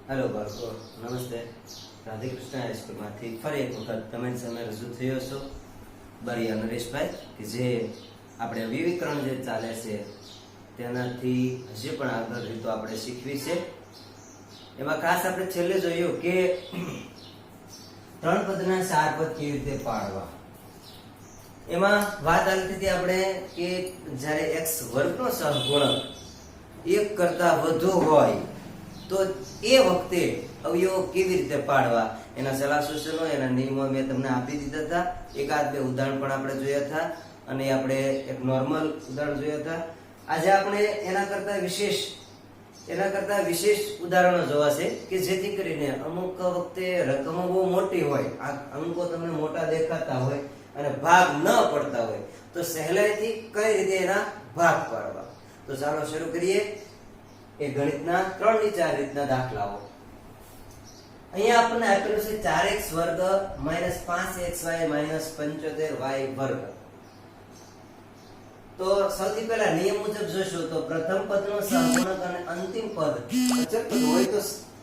Hello બાળકો, નમસ્તે. રાધે કૃષ્ણ હાઈસ્કૂલમાંથી ફરી એક વખત તમારી સામે રજૂ થયો છો બરિયા નરેશભાઈ, કે જે આપણે વિવિકરણ જે ચાલે છે તેનાથી હજી પણ આગળ રીતો આપણે શીખવી છે. એમાં ખાસ આપણે છેલ્લે જોયું કે ત્રણ પદના ચાર પદ કેવી રીતે પાડવા. એમાં વાત આવી હતી આપણે કે જ્યારે x વર્ગનો સહગુણક 1 કરતા વધુ હોય તો એ વખતે અવયવો કેવી રીતે પાડવા, એના સલાહ સૂચનો, એના નિયમો મેં તમને આપી દીધા હતા. એકાદ બે ઉદાહરણ પણ આપણે જોયા હતા અને આપણે એક નોર્મલ ઉદાહરણ જોયા હતા. આજે આપણે એના કરતા વિશેષ ઉદાહરણો જોવા છે કે જેથી કરીને અમુક વખતે રકમો બહુ મોટી હોય, આ અંકો તમને મોટા દેખાતા હોય અને ભાગ ન પડતા હોય તો સહેલાઈથી કઈ રીતે એના ભાગ પાડવા. તો ચાલો શરૂ કરીએ એ ગણિતના 3 ની 4 રીતના દાખલાઓ. અહીંયા આપણને આપેલું છે 4x વર્ગ -5xy -75y વર્ગ. તો સૌથી પહેલા નિયમ મુજબ જોશો તો પ્રથમ પદનો સહગુણક અને અંતિમ પદ અચળ પદ હોય તો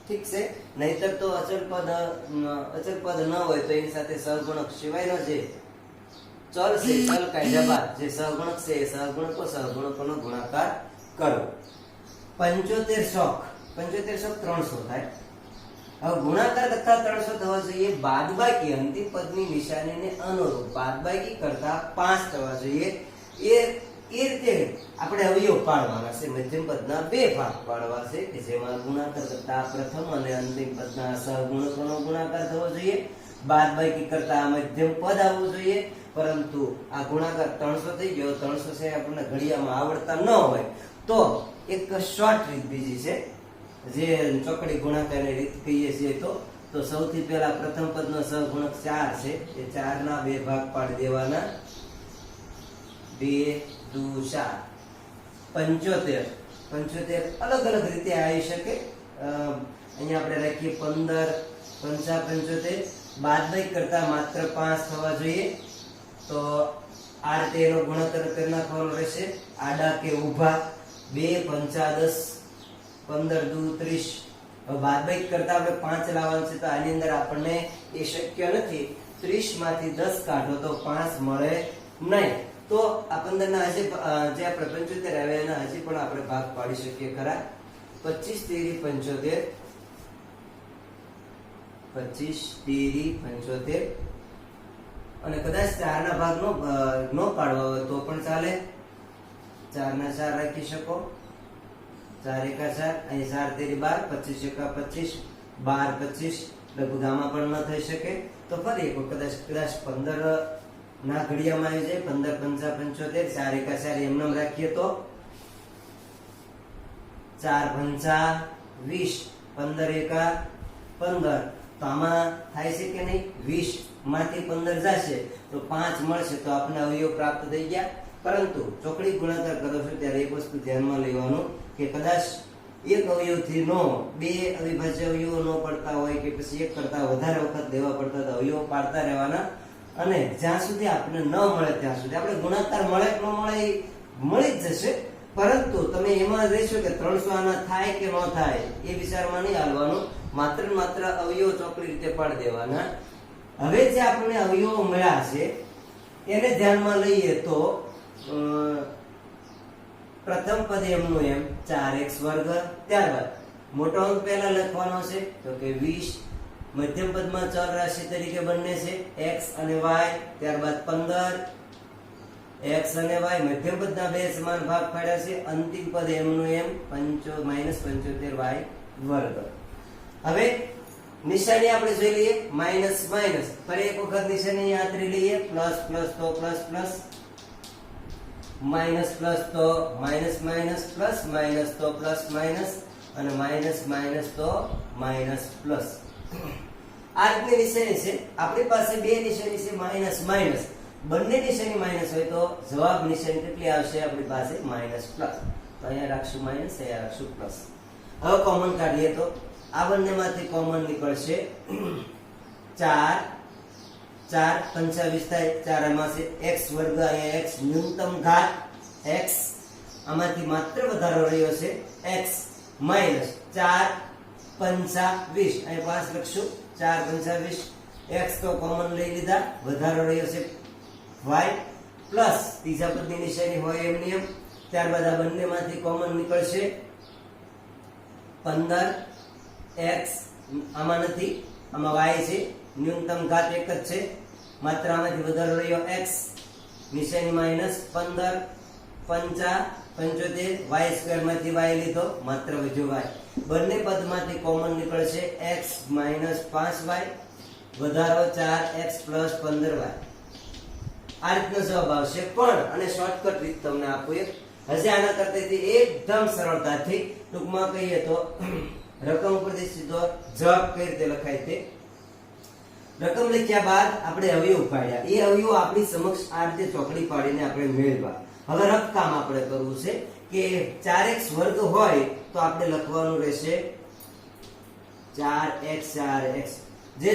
ઠીક છે, નહીતર તો અચળ પદ ન હોય તો એની સાથે સહગુણક સિવાયનો જે ચલ છે, ચલ કાઢ્યા બાદ જે સહગુણક છે એ સહગુણકોનો ગુણાકાર કરો. 75 શોખ 300 થાય. હવે ગુણાકાર કરતા 300 થવા જોઈએ, બાદબાકી અંતિમ પદની નિશાનીને અનુરૂપ બાદબાકી કરતા 5 થવા જોઈએ. એ રીતે આપણે અવયવ પાડવાના છે. મધ્યમ પદના બે ભાગ પાડવા છે કે જેમાં ગુણાકાર કરતા પ્રથમ અને અંતિમ પદના સહગુણકોનો ગુણાકાર થવો જોઈએ. બાદબાકી કરતા મધ્યમ પદ આવવું જોઈએ. પરંતુ આ ગુણાકાર 300 થઈ ગયો. 300 છે આપણને ઘડિયામાં આવડતા ન હોય તો એક શોર્ટ રીત બીજી છે જે ચોકડી ગુણાકારની રીત કહીએ છીએ. તો સૌથી પહેલા પ્રથમ પદનો સહગુણક 4 છે, એ 4 ના બે ભાગ પાડી દેવાના. 2 2 4 75 અલગ અલગ રીતે આવી શકે. અહીંયા આપણે રાખીએ 15 5 75. બાદબાકી કરતા માત્ર 5 થવા જોઈએ. તો આ રીતે એનો ગુણાકાર કરી નાખવાનો રહેશે. આડા કે ઊભા 2 5 10 15 2 30. હવે બાદબાકી કરતા આપણે 5 લાવવાનું છે તો આની અંદર આપણને એ શક્ય નથી. 30 માંથી 10 કાઢો તો 5 મળે નહીં. તો આ 15 ના હજી જે આપણે 75 આવે એના હજી પણ આપણે ભાગ પાડી શકીએ ખરા. 25 3 75 અને કદાચ 4 ના ભાગ નો પાડવા હોય તો પણ ચાલે. 4 ના 4 રાખી શકો. 4 એકા 4, અહીં 4 તેરી 12, 25 એકા 25, 12 25. લગભગ આમાં પણ ન થઈ શકે તો ફરી એક કદાચ 15 ના ઘડિયામાં આવી જાય. 15 5 75, 4 એકા 4 એમ નામ રાખીએ તો 4 5 20, 15 એકા 15. તો આમાં થાય છે કે નહીં? 20 માંથી 15 જશે તો 5 મળશે તો આપણને અવયવ પ્રાપ્ત થઈ ગયા. પરંતુ ચોકડી ગુણાકાર કરો છો ત્યારે એક વસ્તુ ધ્યાનમાં લેવાનું કે કદાચ એક અવયવથી બે અવિભાજ્ય અવયવો ન પડતા હોય કે પછી એક કરતા વધારે વખત દેવા પડતા તો અવયવો પાડતા રહેવાના. અને જ્યાં સુધી આપણને ન મળે ત્યાં સુધી આપણે ગુણાકાર મળે કે ન મળે એ મળી જ જશે. પરંતુ તમે એમાં રહેશો કે 300 આના થાય કે ન થાય એ વિચારમાં નહીં હાલવાનું. માત્ર અવયવો ચોકડી રીતે પાડી દેવાના. હવે જે આપણને અવયવો મળ્યા છે એને ધ્યાનમાં લઈએ તો પ્રથમ પદ એમનું એમ 4x વર્ગ. ત્યારબાદ મોટો અંક પહેલા લખવાનો છે તો કે 20. મધ્યમ પદમાં ચલ રાશિ તરીકે બંને છે x અને y. ત્યારબાદ 15 x અને y. મધ્યમ પદના બે સમાન ભાગ પાડ્યા છે. અંતિમ પદ એમનું એમ -75y વર્ગ. હવે નિશાની આપણે જોઈ લઈએ. માઇનસ ફરી એક વખત નિશાની યાદ લઈએ. પ્લસ તો પ્લસ, માઇનસ તો માઇનસ, પ્લસ તો પ્લસ અને માઇનસ તો પ્લસ. આ રીતની નિશાની છે. આપણી પાસે બે નિશાની છે માઇનસ. બંને નિશાની માઇનસ હોય તો જવાબ નિશાની કેટલી આવશે આપણી પાસે? Minus plus. તો અહીંયા રાખશું માઇનસ, અહીંયા રાખશું પ્લસ. હવે કોમન કાઢીએ તો આ બંનેમાંથી કોમન નીકળશે 4 25 થાય. 4 આમાં છે x વર્ગ, અહીંયા x ન્યૂનતમ ઘાત x. આમાંથી માત્ર વધારો રહ્યો છે x -4 પંચા 20, અહીં 5 લખશું, 4 પંચા 20. x તો કોમન લઈ લીધા, વધારો રહ્યો છે y પ્લસ ત્રીજા પદની નિશાની હોય એમ નિયમ. ત્યારબાદ આ બંનેમાંથી કોમન નીકળશે 15x, આમાં નથી, આમાં y છે, ન્યૂનતમ ઘાત એક જ છે, માત્ર આમાંથી વધારો રહ્યો x, નિશાની માઈનસ 15 પંચા 75, y સ્ક્વેર માંથી y લીધો, માત્ર વધ્યો y. બંને પદમાંથી કોમન નીકળશે x માઈનસ 5y, વધારો 4x પ્લસ 15y. આ રીતનો જવાબ આવશે. પણ અને શોર્ટકટ રીત તમને આપું એક, હજી આના કરતાથી એકદમ સરળતાથી ટૂંકમાં કહીએ તો રકમ ઉપરથી સીધો જવાબ કઈ રીતે લખાય તે. રકમ લખ્યા બાદ આપણે અવયવ પાડ્યા, એ અવયવ આપણી સમક્ષ આ રીતે ચોકડી પાડીને આપણે મેળવ્યા. હવે રફ કામ આપણે કરવું છે કે 4x વર્ગ હોય તો આપણે લખવાનું રહેશે 4x. જે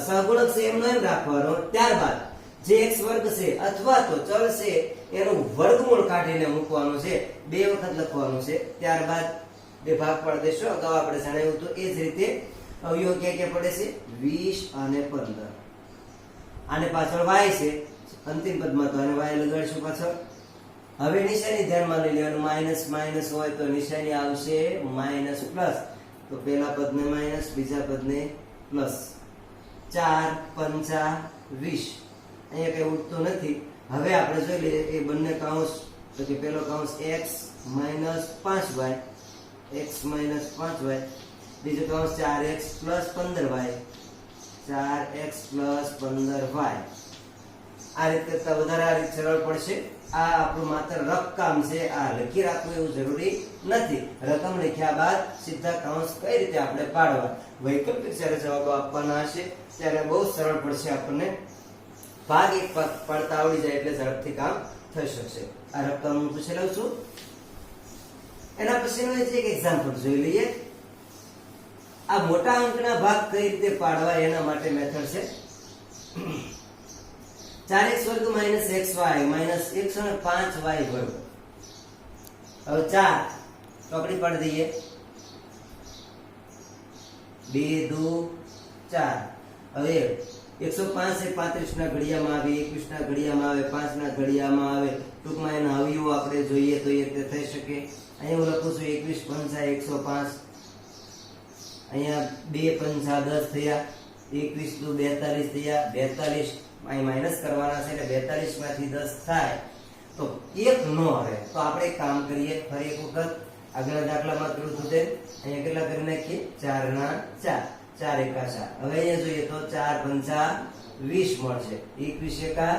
સહગુણક છે એમનો એમ રાખવાનો. ત્યારબાદ જે x વર્ગ છે અથવા તો ચલ છે એનું વર્ગમૂળ કાઢીને મૂકવાનું છે, 2 વખત લખવાનું છે. ત્યારબાદ બે ભાગ પાડી દેશો, અગાઉ આપણે જણાવ્યું હતું એ જ રીતે. અવયવ ક્યાં પડે છે? 20 અને 15. આને પાછળ y છે અંતિમ પદમાં, તો આને y લગાડશું પાછળ. હવે નિશાની ધ્યાનમાં લઈ લેવાનું, માઈનસ માઈનસ હોય તો નિશાની આવશે માઈનસ પ્લસ, તો પહેલા પદને માઈનસ, બીજા પદને પ્લસ. 4 પંચા 20, અહીંયા કઈ ઉડતું નથી. હવે આપણે જોઈ લઈએ એ બંને કૌંસ, તો કે પહેલો કૌંસ x minus 5y, x minus 5y, બીજો કૌંસ 4x plus 15y, 4x plus 15y. આ રીતે કરતા વધારે આ રીત સરળ પડશે. આ આપણું માત્ર રફ કામ છે, આ લખી રાખવું એવું જરૂરી નથી. રકમ લખ્યા બાદ સીધા કૌંસ કઈ રીતે આપણે પાડવા, વૈકલ્પિક જ્યારે જવાબો આપવાના હશે ત્યારે બહુ સરળ પડશે આપણને. ભાગ એક પાડતા આવડી જાય એટલે ઝડપથી કામ થઈ શકશે. આ રકમ હું પૂછી લઉં છું. એના પછીનું એક એક્ઝામ્પલ જોઈ લઈએ. આ મોટા અંકના ભાગ કઈ રીતે પાડવા એના માટે મેથડ છે. 4x વર્ગ માઈનસ xy માઈનસ 105y વર્ગ. હવે 4 ચોકડી પાડી દઈએ, 2 2 4. હવે 105 એ 35 ના ઘડિયામાં આવે, 21 ના ઘડિયામાં આવે, 5 ના ઘડિયામાં આવે. ટૂંકમાં એના અવયવો આપણે જોઈએ તો એ રીતે થઈ શકે. અહીંયા હું લખું છું 21 પંચા 105, અહીંયા 2 પંચા 10 થયા, 21 દુ 42 થયા, 42 અહીં માઈનસ કરવાના છે એટલે 42 માંથી 10 થાય તો 1 નો આવે. તો આપણે એક કામ કરીએ, ફરી એક વખત આગળના દાખલામાં કર્યું હતું તેમ અહીંયા કેટલા કરી નાખીએ, 4 ના 4, 4 એકા 4. હવે અહીંયા જોઈએ તો 4 પંચા 20 મળશે, 21 એકા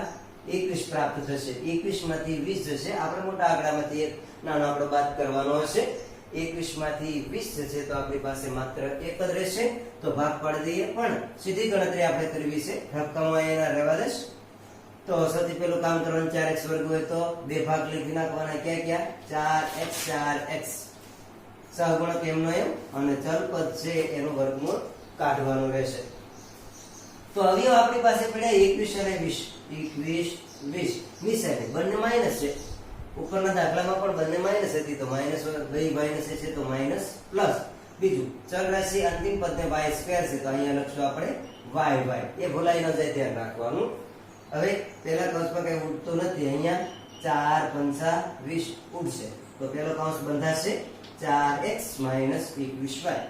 21 પ્રાપ્ત થશે. 21 માંથી 20 જશે, આપણે મોટા આંકડામાંથી એક નાનો આંકડો બાદ કરવાનો હશે. 21 માંથી 20 જશે તો આપણી પાસે માત્ર એક જ રહેશે, તો ભાગ પાડી દઈએ. પણ સીધી ગણતરી આપણે કરવી છે, રકમો એના રહેવા દેશ. તો સૌથી પહેલું કામ કરવાનું, 4x વર્ગ હોય તો બે ભાગ લખી નાખવાના. ક્યાં ક્યાં? 4x સહગુણક એમનો એમ, અને ચલ પદ છે એનું વર્ગમૂળ કાઢવાનું રહેશે. તો અવયવ આપણી પાસે પડ્યા 21 અને 20. 21 20 નિશાની બંને માઈનસ છે. ઉપરના દાખલામાં પણ બંને માઈનસ હતી, તો માઈનસ બે માઈનસ છે તો માઈનસ પ્લસ. બીજું ચલ રાશિ અંતિમ પદને y સ્ક્વેર છે, તો અહીંયા લખશું આપણે y. એ ભૂલાઈ ન જાય ધ્યાન રાખવાનું. હવે પહેલા કૌંસમાં કઈ ઉડતું નથી, અહીંયા 4 પંચા 20 ઉડશે, તો પહેલો કૌંસ બંધાશે 4x minus 21y,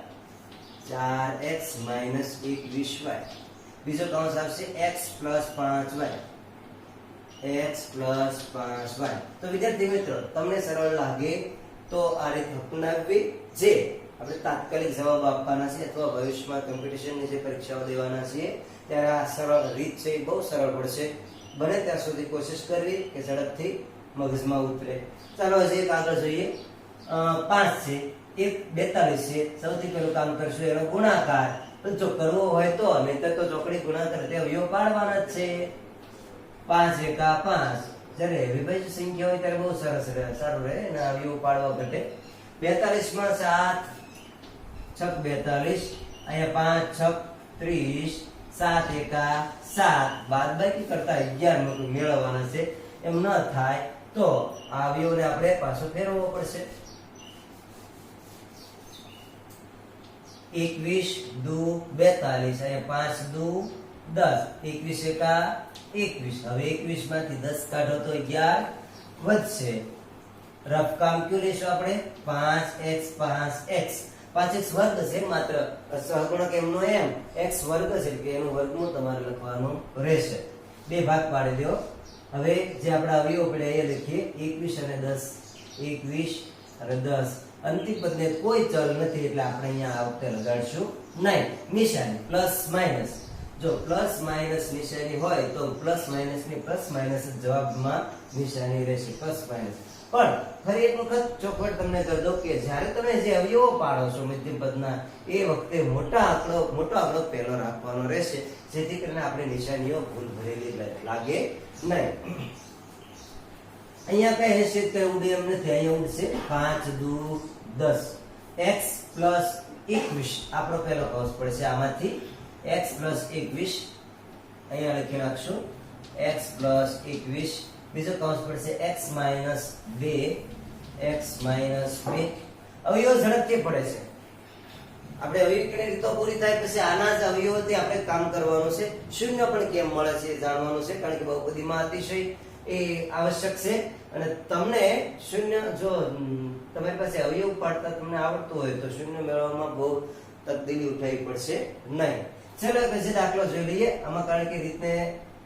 4x minus 21y. બીજો કૌંસ આવશે x plus 5y, x plus 5y. તો વિદ્યાર્થી મિત્રો, તમને સરળ લાગે તો આ રીત અપનાવવી. જે આપણે તાત્કાલિક જવાબ આપવાના છે અથવા ભવિષ્યમાં કોમ્પિટિશનની જે પરીક્ષાઓ દેવાના છે ત્યારે આ સરળ રીત છે એ બહુ સરળ પડશે. બને ત્યાં સુધી કોશિશ કરવી કે ઝડપથી મગજમાં ઉતરે. ચાલો હજી એક આગળ જોઈએ. 5 છે, એક 42 છે. સૌથી પહેલું કામ કરશું એનો ગુણાકાર. તો જો કરવો હોય તો, નહીંતર તો ચોકડી ગુણાકાર તે અવયવ પાડવાના જ છે. 5 એકા 5. જ્યારે વિભાજ્ય સંખ્યા હોય ત્યારે બહુ સરસ રહે, સારું રહે, એના અવયવ પાડવા ઘટે. 42 માં 7 છક 42, અહીંયા 5 છક 30, 7 એકા 7. બાદબાકી કરતા 11 મેળવવાના છે. એમ ન થાય તો આ અવયવને આપણે પાછો ફેરવવો પડશે. 21 દુ 42, અહીંયા 5 દુ 10, 21 એકા 21. હવે 21 માંથી 10 કાઢો તો 11 વધશે. રફ કામ કયું લેશું આપણે? 5x 5x વર્ગ છે, માત્ર સહગુણક એમનો એમ x વર્ગ છે કે એનું વર્ગમૂળ તમારે લખવાનું રહેશે. બે ભાગ પાડી દો. હવે જે આપણા અવયવો પડ્યા એ લખીએ. 21 અને 10, 21 અને 10. અંતિમ પદને કોઈ ચલ નથી એટલે આપણે અહીંયા આ વખતે લગાડશું નહીં. નિશાની પ્લસ માઇનસ, જો પ્લસ માઇનસ નિશાની હોય તો પ્લસ માઇનસ ની પ્લસ માઇનસ જવાબમાં નિશાની રહેશે, પ્લસ માઇનસ. પણ ફરી એક વખત ચોખવટ તમને કરી દો કે જ્યારે તમે જે અવયવો પાડો છો મધ્યમ પદના એ વખતે મોટો આંકડો પહેલો રાખવાનો રહેશે, જેથી કરીને આપણે નિશાનીઓ ભૂલ ભરેલી લાગે નહીં. અહીંયા કઈ હશે તો ઉડે એમ નથી. અહીંયા ઉડશે 5 દુ 10, x પ્લસ 21 આપણો પહેલો કૌંસ પડશે. આમાંથી x પ્લસ 21 અહીંયા લખી નાખશું, x પ્લસ 21. બીજો કૌંસ પડશે x માઇનસ 2, x માઇનસ 2. અવયવો ઝડપથી પડે છે. આપણે અવયવ રીતો પૂરી થાય પછી આના જ અવયવોથી આપણે કામ કરવાનું છે. શૂન્ય પણ કેમ મળે છે જાણવાનું છે, કારણ કે બહુપદીમાં અતિશય એ આવશ્યક છે. અને તમને શૂન્ય, જો તમારી પાસે અવયવ પાડતા તમને આવડતું હોય તો શૂન્ય મેળવવામાં બહુ તકદીલી ઉઠાવવી પડશે નહીં. ચલો પછી દાખલો જોઈ લઈએ. આમાં કારણ કે રીતને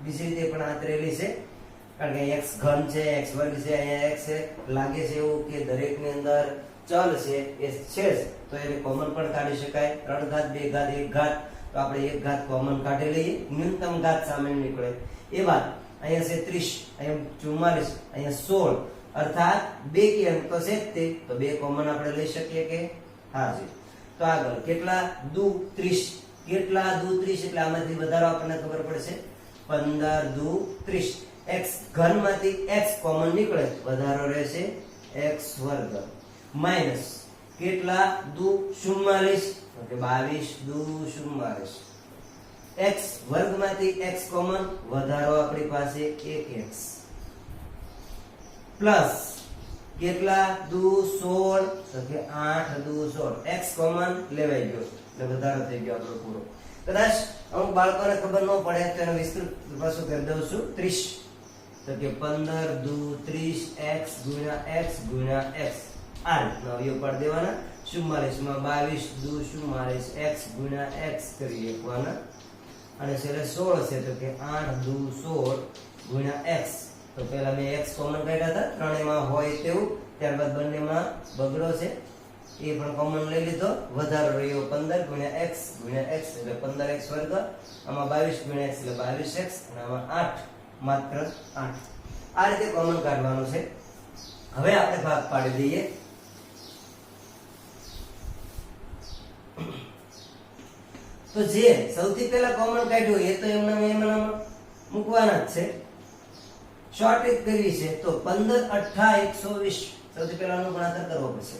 બીજી રીતે પણ આતરેલી છે, કારણ કે x ઘન છે, x વર્ગ છે, અહીંયા x છે. લાગે છે એવું કે દરેકની અંદર ચલ છે એ છે જ, તો એને કોમન પણ કાઢી શકાય. 3 ઘાત 2 ઘાત 1 ઘાત, તો આપણે 1 ઘાત કોમન કાઢી લઈએ. ન્યૂનતમ ઘાત સામે નીકળે. એ વાત અહીંયા છે 30, અહીંયા 44, અહીંયા 16, અર્થાત 2 કે અંક તો છે જ તે, તો 2 કોમન આપણે લઈ શકીએ કે હા જી. તો આગળ કેટલા દુ 30, કેટલા દુ 30 એટલે આમાંથી વધારો આપણને ખબર પડશે. 15 દુ 30. x ઘન માંથી x કોમન નીકળે, વધારો રહેશે x વર્ગ. માઈનસ કેટલા દુ 44, એટલે 22 દુ 44. x વર્ગ માંથી x કોમન, વધારો આપણી પાસે 1x. પ્લસ કેટલા દુ 16, તો કે 8 દુ 16. x કોમન લેવાઈ ગયો એટલે વધારો થઈ ગયો આપણો પૂરો. કદાચ અમુક બાળકોને ખબર ન પડે તો એને વિસ્તૃત પાછું કરી દઉં છું. 30, તો કે 15 દુ 30, x ગુણ્યા x ગુણ્યા x. આ રીતના અવયવ પાડી દેવાના. 44 માં 22 દુ 44, x ગુણ્યા x કરી એકવાના. અને છેલ્લે 16 છે, તો કે 8 દુ 16 ગુણ્યા x. તો પહેલા મેં x કોમન કાઢ્યા હતા, ત્રણેયમાં હોય તેવું. ત્યારબાદ બંનેમાં બગડો છે એ પણ કોમન લઈ લીધો. વધારો રહ્યો 15 ગુણ્યા x ગુણ્યા x એટલે 15x વર્ગ. આમાં 22 ગુણ્યા x એટલે 22x, અને આમાં 8 માત્ર 8. આ રીતે કોમન કાઢવાનું છે. હવે આપણે ભાગ પાડી દઈએ. તો જે સૌથી પહેલા કોમન કાઢ્યું એ તો એમના મૂકવાના જ છે. શોર્ટ ટ્રીક કરવી છે તો 15 8 120 સૌથી પહેલા નો ગુણાકાર કરવો પડશે.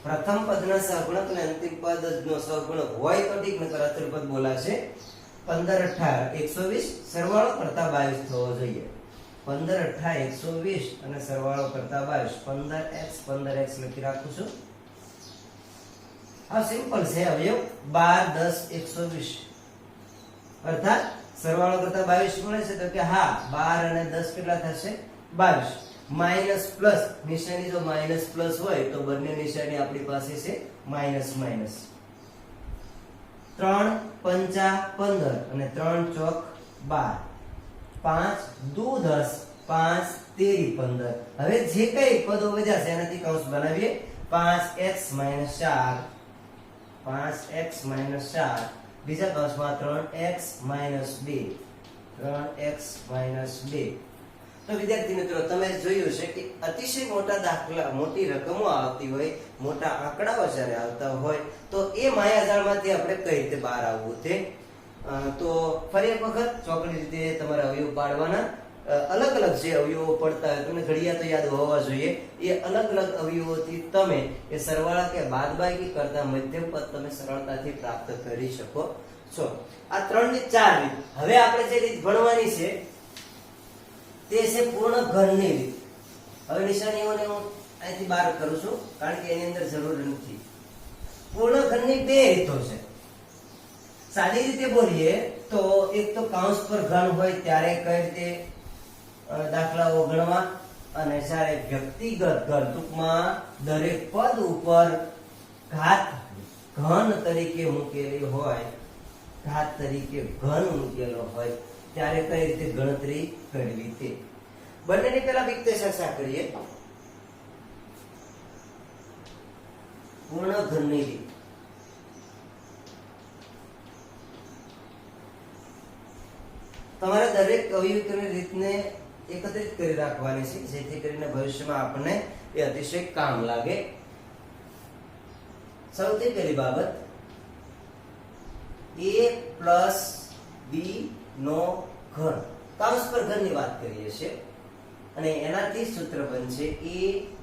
પ્રથમ પદના સહગુણક અને અંતિમ પદનો સહગુણક હોય તો ઠીક, નકર અચળ પદ બોલાશે. 15 8 120 સરવાળો કરતા 22 થવો જોઈએ. 15 8 120 અને સરવાળો કરતા 22. 15x લખી રાખું છું. આ સિમ્પલ છે અવયવ. 12 10 120 અર્થાત સરવાળો કરતા 22 મળે છે, તો કે હા 12 અને 10 કેટલા થશે? 22. માઈનસ પ્લસ નિશાની જો માઈનસ પ્લસ હોય તો બંને નિશાની આપણી પાસે છે માઈનસ માઈનસ. 3 5 15 અને 3 ચોક 12. 5 દુ 10, 5 તેરી 15. હવે જે કઈ પદો વધ્યા છે એનાથી કૌંસ બનાવીએ. 5x 4, 5x 4. બીજા કૌંસમાં 3x 2, 3x 2. તો વિદ્યાર્થી મિત્રો, તમે જોયું છે કે અતિશય મોટા દાખલા, મોટી રકમો આવતી હોય, મોટા આંકડાઓ જ્યારે આવતા હોય તો એ માયાજાળમાંથી આપણે કઈ રીતે બહાર આવવું તે. તો ફરી એક વખત ચોકડી રીતે તમારે અવયવ પાડવાના. અલગ અલગ જે અવયવો પડતા હોય તમને ઘડિયા તો યાદ હોવા જોઈએ. એ અલગ અલગ અવયવોથી તમે એ સરવાળા કે બાદબાકી કરતા મધ્યમ પદ તમે સરળતાથી પ્રાપ્ત કરી શકો છો. આ 3 ની 4 રીત. હવે આપણે જે રીત ભણવાની છે તે છે પૂર્ણ ઘનની રીત. હવે નિશાનીઓને હું અહીંથી બહાર કરું છું કારણ કે એની અંદર જરૂર નથી. પૂર્ણ ઘનની બે રીતો છે. સાદી રીતે બોલીએ તો એક તો કૌંસ પર ઘન હોય ત્યારે કઈ રીતે દાખલાઓ ગણવા, અને જ્યારે વ્યક્તિગત ઘન ટૂંકમાં દરેક પદ ઉપર ઘાત ઘન તરીકે મૂકેલી હોય, ઘાત તરીકે ઘન મૂકેલો હોય ત્યારે કઈ રીતે ગણતરી કરવી તે બંનેની પહેલા વિગતે ચર્ચા કરીએ. પૂર્ણ ઘનની રીત. તમારે દરેક અવયવની રીતને એકત્રિત કરી રાખવાની છે, જેથી કરીને ભવિષ્યમાં આપણને એ અતિશય કામ લાગે. સૌથી પહેલી બાબત, a પ્લસ b નો ઘન. કૌંસ પર ઘનની વાત કરીએ છીએ અને એનાથી સૂત્ર બનશે a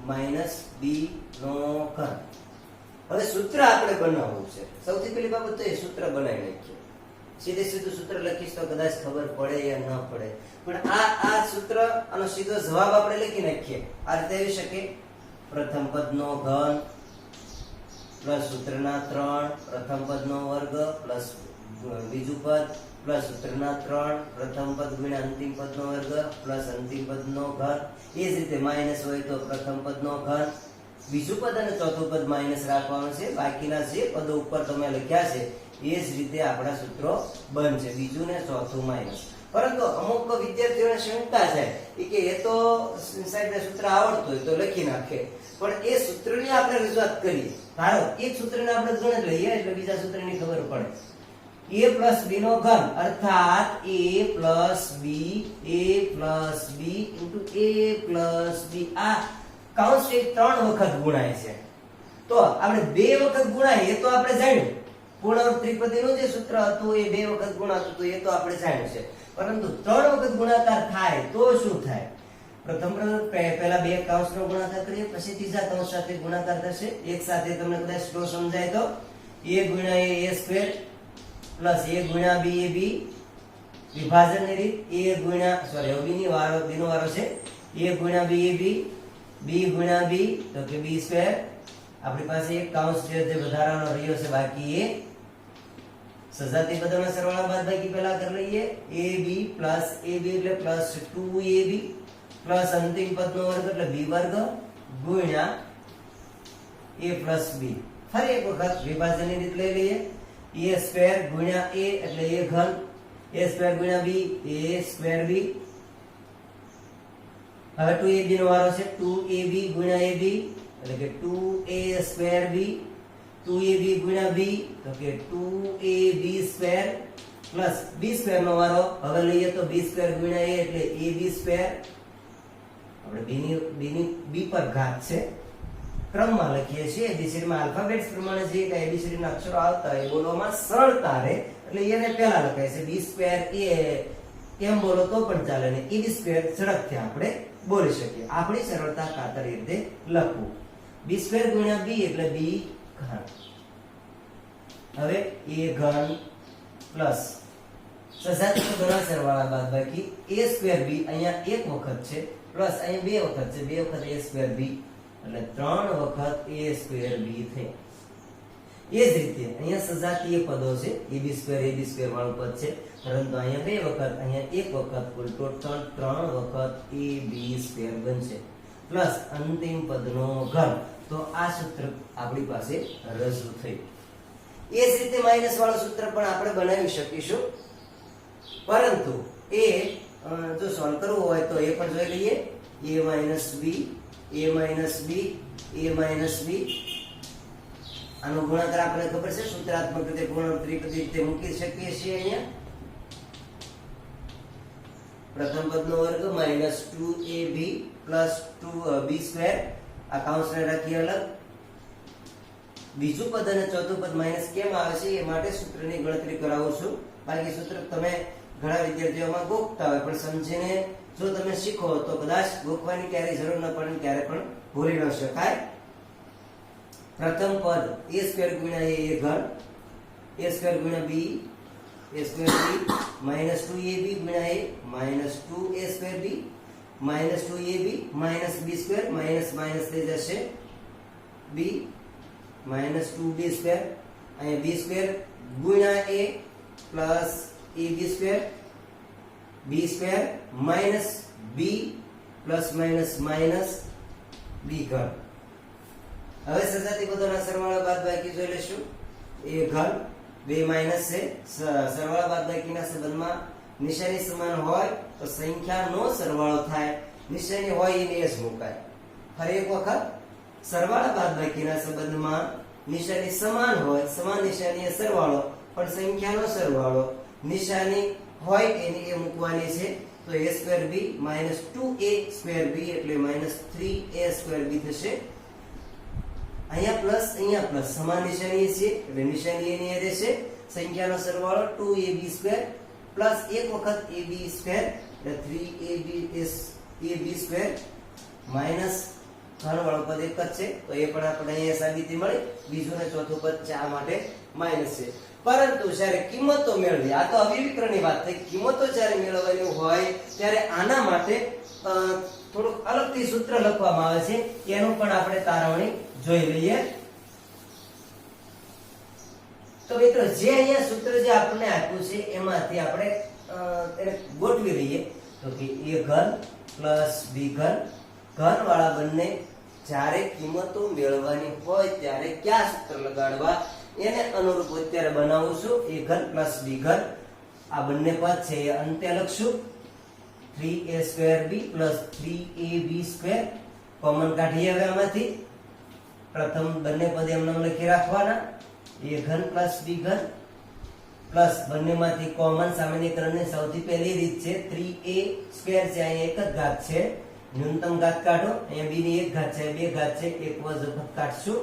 માઇનસ b નો ઘન. હવે સૂત્ર આપણે બનાવવું છે. સૌથી પહેલી બાબત તો એ સૂત્ર બનાવી નાખીએ. સીધે સીધું સૂત્ર લખીશ તો કદાચ ખબર પડે યા ન પડે, પણ આ સૂત્ર આનો સીધો જવાબ આપણે લખી નાખીએ. આ રીતે આવી શકે: પ્રથમ પદનો ઘન પ્લસ સૂત્રના 3 પ્રથમ પદનો વર્ગ પ્લસ બીજું પદ પ્લસ સૂત્રના 3 પ્રથમ પદ ગુણ્યા અંતિમ પદનો વર્ગ પ્લસ અંતિમ પદનો ઘન. એ જ રીતે માઇનસ હોય તો પ્રથમ પદનો ઘન, બીજું પદ અને ચોથું પદ માઇનસ રાખવાનું છે. બાકીના જે પદો ઉપર તમે લખ્યા છે એ જ રીતે આપણા સૂત્રો બનશે, બીજું ને ચોથું માઇનસ. પરંતુ અમુક વિદ્યાર્થીઓને શંકા છે કે એ તો સાહેબને સૂત્ર આવડતું હોય તો લખી નાખે, પણ એ સૂત્રની આપણે રજૂઆત કરીએ. ધારો એક સૂત્રને આપણે ગણ લઈએ એટલે બીજા સૂત્રની ખબર પડે. a પ્લસ b નો ઘન અર્થાત a plus b into a plus b. આ કૌંસ 3 વખત ગુણાય છે, તો આપણે 2 વખત ગુણાય એ તો આપણે જાણ્યું. પૂર્ણ ત્રિપદીનું જે સૂત્ર હતું એ 2 વખત ગુણાતું હતું એ તો આપણે જાણ્યું છે, પરંતુ 3 વખત ગુણાકાર થાય તો શું થાય? પ્રથમ પહેલા 2 કૌંસનો ગુણાકાર કરીએ, પછી ત્રીજા કૌંસ સાથે ગુણાકાર થશે. એક સાથે તમને કદાચ સ્લો સમજાય તો a ગુણ્યા a સ્ક્વેર પ્લસ a ગુણ્યા b એ b વિભાજનની રીત. a ગુણ્યા સોરી b ની વારો b નો વારો છે. a ગુણ્યા b એ b ગુણ્યા b તો કે b સ્ક્વેર. આપણી પાસે એક કૌંસ છે જે વધારાનો રહ્યો છે બાકી એ. સજાતી પદોના સરવાળા બાદબાકી પહેલા કરી લઈએ. ab પ્લસ ab એટલે પ્લસ 2ab પ્લસ અંતિમ પદનો વર્ગ એટલે b વર્ગ ગુણ્યા a પ્લસ b. ફરી એક વખત વિભાજનની રીત લઈ લઈએ. a સ્ક્વેર ગુણ્યા a એટલે a ઘન, a સ્ક્વેર ગુણ્યા b a સ્ક્વેર b. હવે 2ab નો વારો છે. 2ab ગુણ્યા ab એટલે કે 2a સ્ક્વેર b, 2ab ગુણ્યા b તો કે 2ab square plus b square નો વારો હવે લઈએ તો b સ્ક્વેર ગુણ્યા a એટલે ab સ્ક્વેર. આપણે b પર ઘાત છે, ક્રમમાં લખીએ છીએ. એબીસીડી માં આલ્ફાબેટ્સ પ્રમાણે જે કે એબીસીડી ના અક્ષરો આવતા હોય બોલવામાં સરળતા રહે એટલે એને પહેલા લખાય છે. b સ્ક્વેર a એમ બોલો તો પણ ચાલે ને ab સ્ક્વેર ઝડપથી આપણે બોલી શકીએ. આપણી સરળતા ખાતર એ રીતે લખવું. b સ્ક્વેર ગુણ્યા b એટલે b ઘન. હવે a ઘન પ્લસ સજાતીય પદોના સરવાળા બાદબાકી a સ્ક્વેર b અહીંયા એક વખત છે પ્લસ અહીંયા 2 વખત છે. 2 વખત a સ્ક્વેર b એટલે 3 વખત a સ્ક્વેર b થઈ. એ જ રીતે અહીંયા સજાતીય પદો છે. ab સ્ક્વેર વાળું પદ છે, પરંતુ અહીંયા 2 વખત અહીંયા 1 વખત કુલ ટોટલ 3 વખત ab સ્ક્વેર બનશે પ્લસ અંતિમ પદનો ઘન. તો આ સૂત્ર આપણી પાસે રજૂ થયું. એ જ રીતે માઈનસ વાળું સૂત્ર પણ આપણે બનાવી શકીશું, પરંતુ એ જો સોલ્વ કરવું હોય તો એ પણ જોઈ લઈએ. a માઈનસ b આનો ગુણાકાર આપણે ખબર છે, સૂત્રાત્મક રીતે પૂર્ણ ત્રિપદી રીતે મૂકી શકીએ છીએ. અહીંયા પ્રથમ પદનો વર્ગ minus 2ab plus 2b square. આ કૌંસને રાખી અલગ. બીજું પદ અને ચોથું પદ માઈનસ કેમ આવે છે એ માટે સૂત્રની ગણતરી કરાવું છું. બાકી સૂત્ર તમે ઘણા વિદ્યાર્થીઓમાં ગોખતા હોય પણ સમજીને જો તમે શીખો તો કદાચ ગોખવાની ક્યારેય જરૂર ન પડે, ક્યારે પણ ભૂલી ન શકાય. પ્રથમ પદ a સ્ક્વેર ગુણ્યા a ઘન, a સ્ક્વેર ગુણ્યા b માઈનસ 2ab ગુણ્યા a minus 2a square b minus 2ab minus b square minus minus થઈ જશે b માઈનસ 2b સ્ક્વેર. અહીંયા b સ્ક્વેર ગુણ્યા a plus ab square b square minus b plus minus minus b ઘન. હવે સજાતી પદોના સરવાળા બાદબાકી જોઈ લેશું. a ઘન બે માઇનસ છે, સરવાળા બાદબાકીના સંબંધમાં નિશાની સમાન હોય તો સંખ્યાનો સરવાળો થાય, નિશાની હોય એને જ મુકાય. ફરી એક વખત, સરવાળા બાદબાકીના સંબંધમાં નિશાની સમાન હોય, સમાન નિશાની એ સરવાળો, પણ સંખ્યાનો સરવાળો નિશાની હોય એની એ મૂકવાની છે. તો a square b minus 2a square b એટલે માઇનસ 3a સ્ક્વેર b થશે. અહીંયા પ્લસ સમાન નિશાની છે એટલે નિશાની એની એ રહેશે. સંખ્યાનો સરવાળો 2ab સ્ક્વેર પ્લસ એક વખત ab સ્ક્વેર એટલે 3ab સ્ક્વેર માઇનસ ઘનવાળો પદ એક જ છે તો એ પણ આપણે અહીંયા સાબિતી મળી. બીજું ને ચોથું પદ ચા માટે માઇનસ છે. પરંતુ જ્યારે કિંમતો મેળવી, આ તો અવિવિકરણની વાત થઈ, કિંમતો જ્યારે મેળવવાની હોય ત્યારે આના માટે થોડુંક અલગથી સૂત્ર લખવામાં આવે છે, એનું પણ આપણે તારવણી જોઈ લઈએ. તો મિત્રો જે અહીંયા સૂત્ર જે આપણને આપ્યું છે એમાંથી આપણે એને ગોઠવી લઈએ. તો કે a ઘન પ્લસ b ઘન, ઘન વાળા બંને જ્યારે કિંમતો મેળવવાની હોય ત્યારે કયા સૂત્ર લગાડવા એને અનુરૂપ અત્યારે બનાવું છું. a ઘન પ્લસ b ઘન, આ બંને પદ છે એ અંતે લખશું. 3a square b plus 3ab square common કાઢીએ. હવે આમાંથી પ્રથમ બંને પદ એમને લખી રાખવાના. a ઘન પ્લસ b ઘન પ્લસ બંનેમાંથી કોમન સામાન્યકરણની સૌથી પહેલી રીત છે 3a સ્ક્વેર છે, અહીંયા એક જ ઘાત છે, ન્યૂનતમ ઘાત કાઢો. અહીંયા b ની એક ઘાત છે, બે ઘાત છે, એક વખત કાઢશું.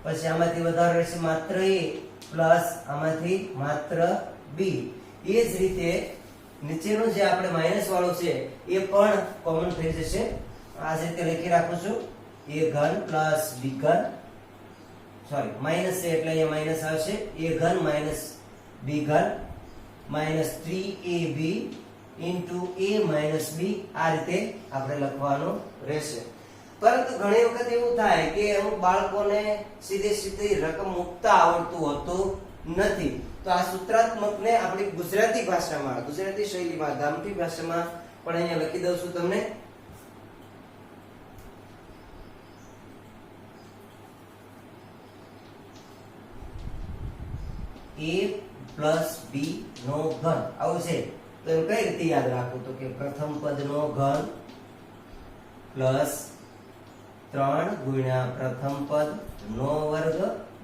પછી આમાંથી વધારે રહેશે માત્ર a પ્લસ આમાંથી માત્ર b. એ જ રીતે નીચેનું જે આપણે માઈનસ વાળું છે એ પણ કોમન થઈ જશે. આ રીતે લખી રાખું છું. a ઘન પ્લસ b ઘન, સોરી માઈનસ છે એટલે અહીંયા માઈનસ આવશે. a ઘન માઈનસ b ઘન minus 3ab into a minus b. આ રીતે આપણે લખવાનું રહેશે. પરંતુ ઘણી વખત એવું થાય કે અમુક બાળકોને સીધી રકમ મૂકતા આવડતું હોતું નથી. તો આ સૂત્રાત્મકને આપણી ગુજરાતી ભાષામાં, ગુજરાતી શૈલીમાં, ગામઠી ભાષામાં પણ અહીંયા લખી દઉં છું તમને. a પ્લસ b નો ઘન આવું છે. તો એમ કઈ રીતે યાદ રાખવું? તો કે પ્રથમ પદનો ઘન પ્લસ 3 ગુણ્યા પ્રથમ પદ નો વર્ગ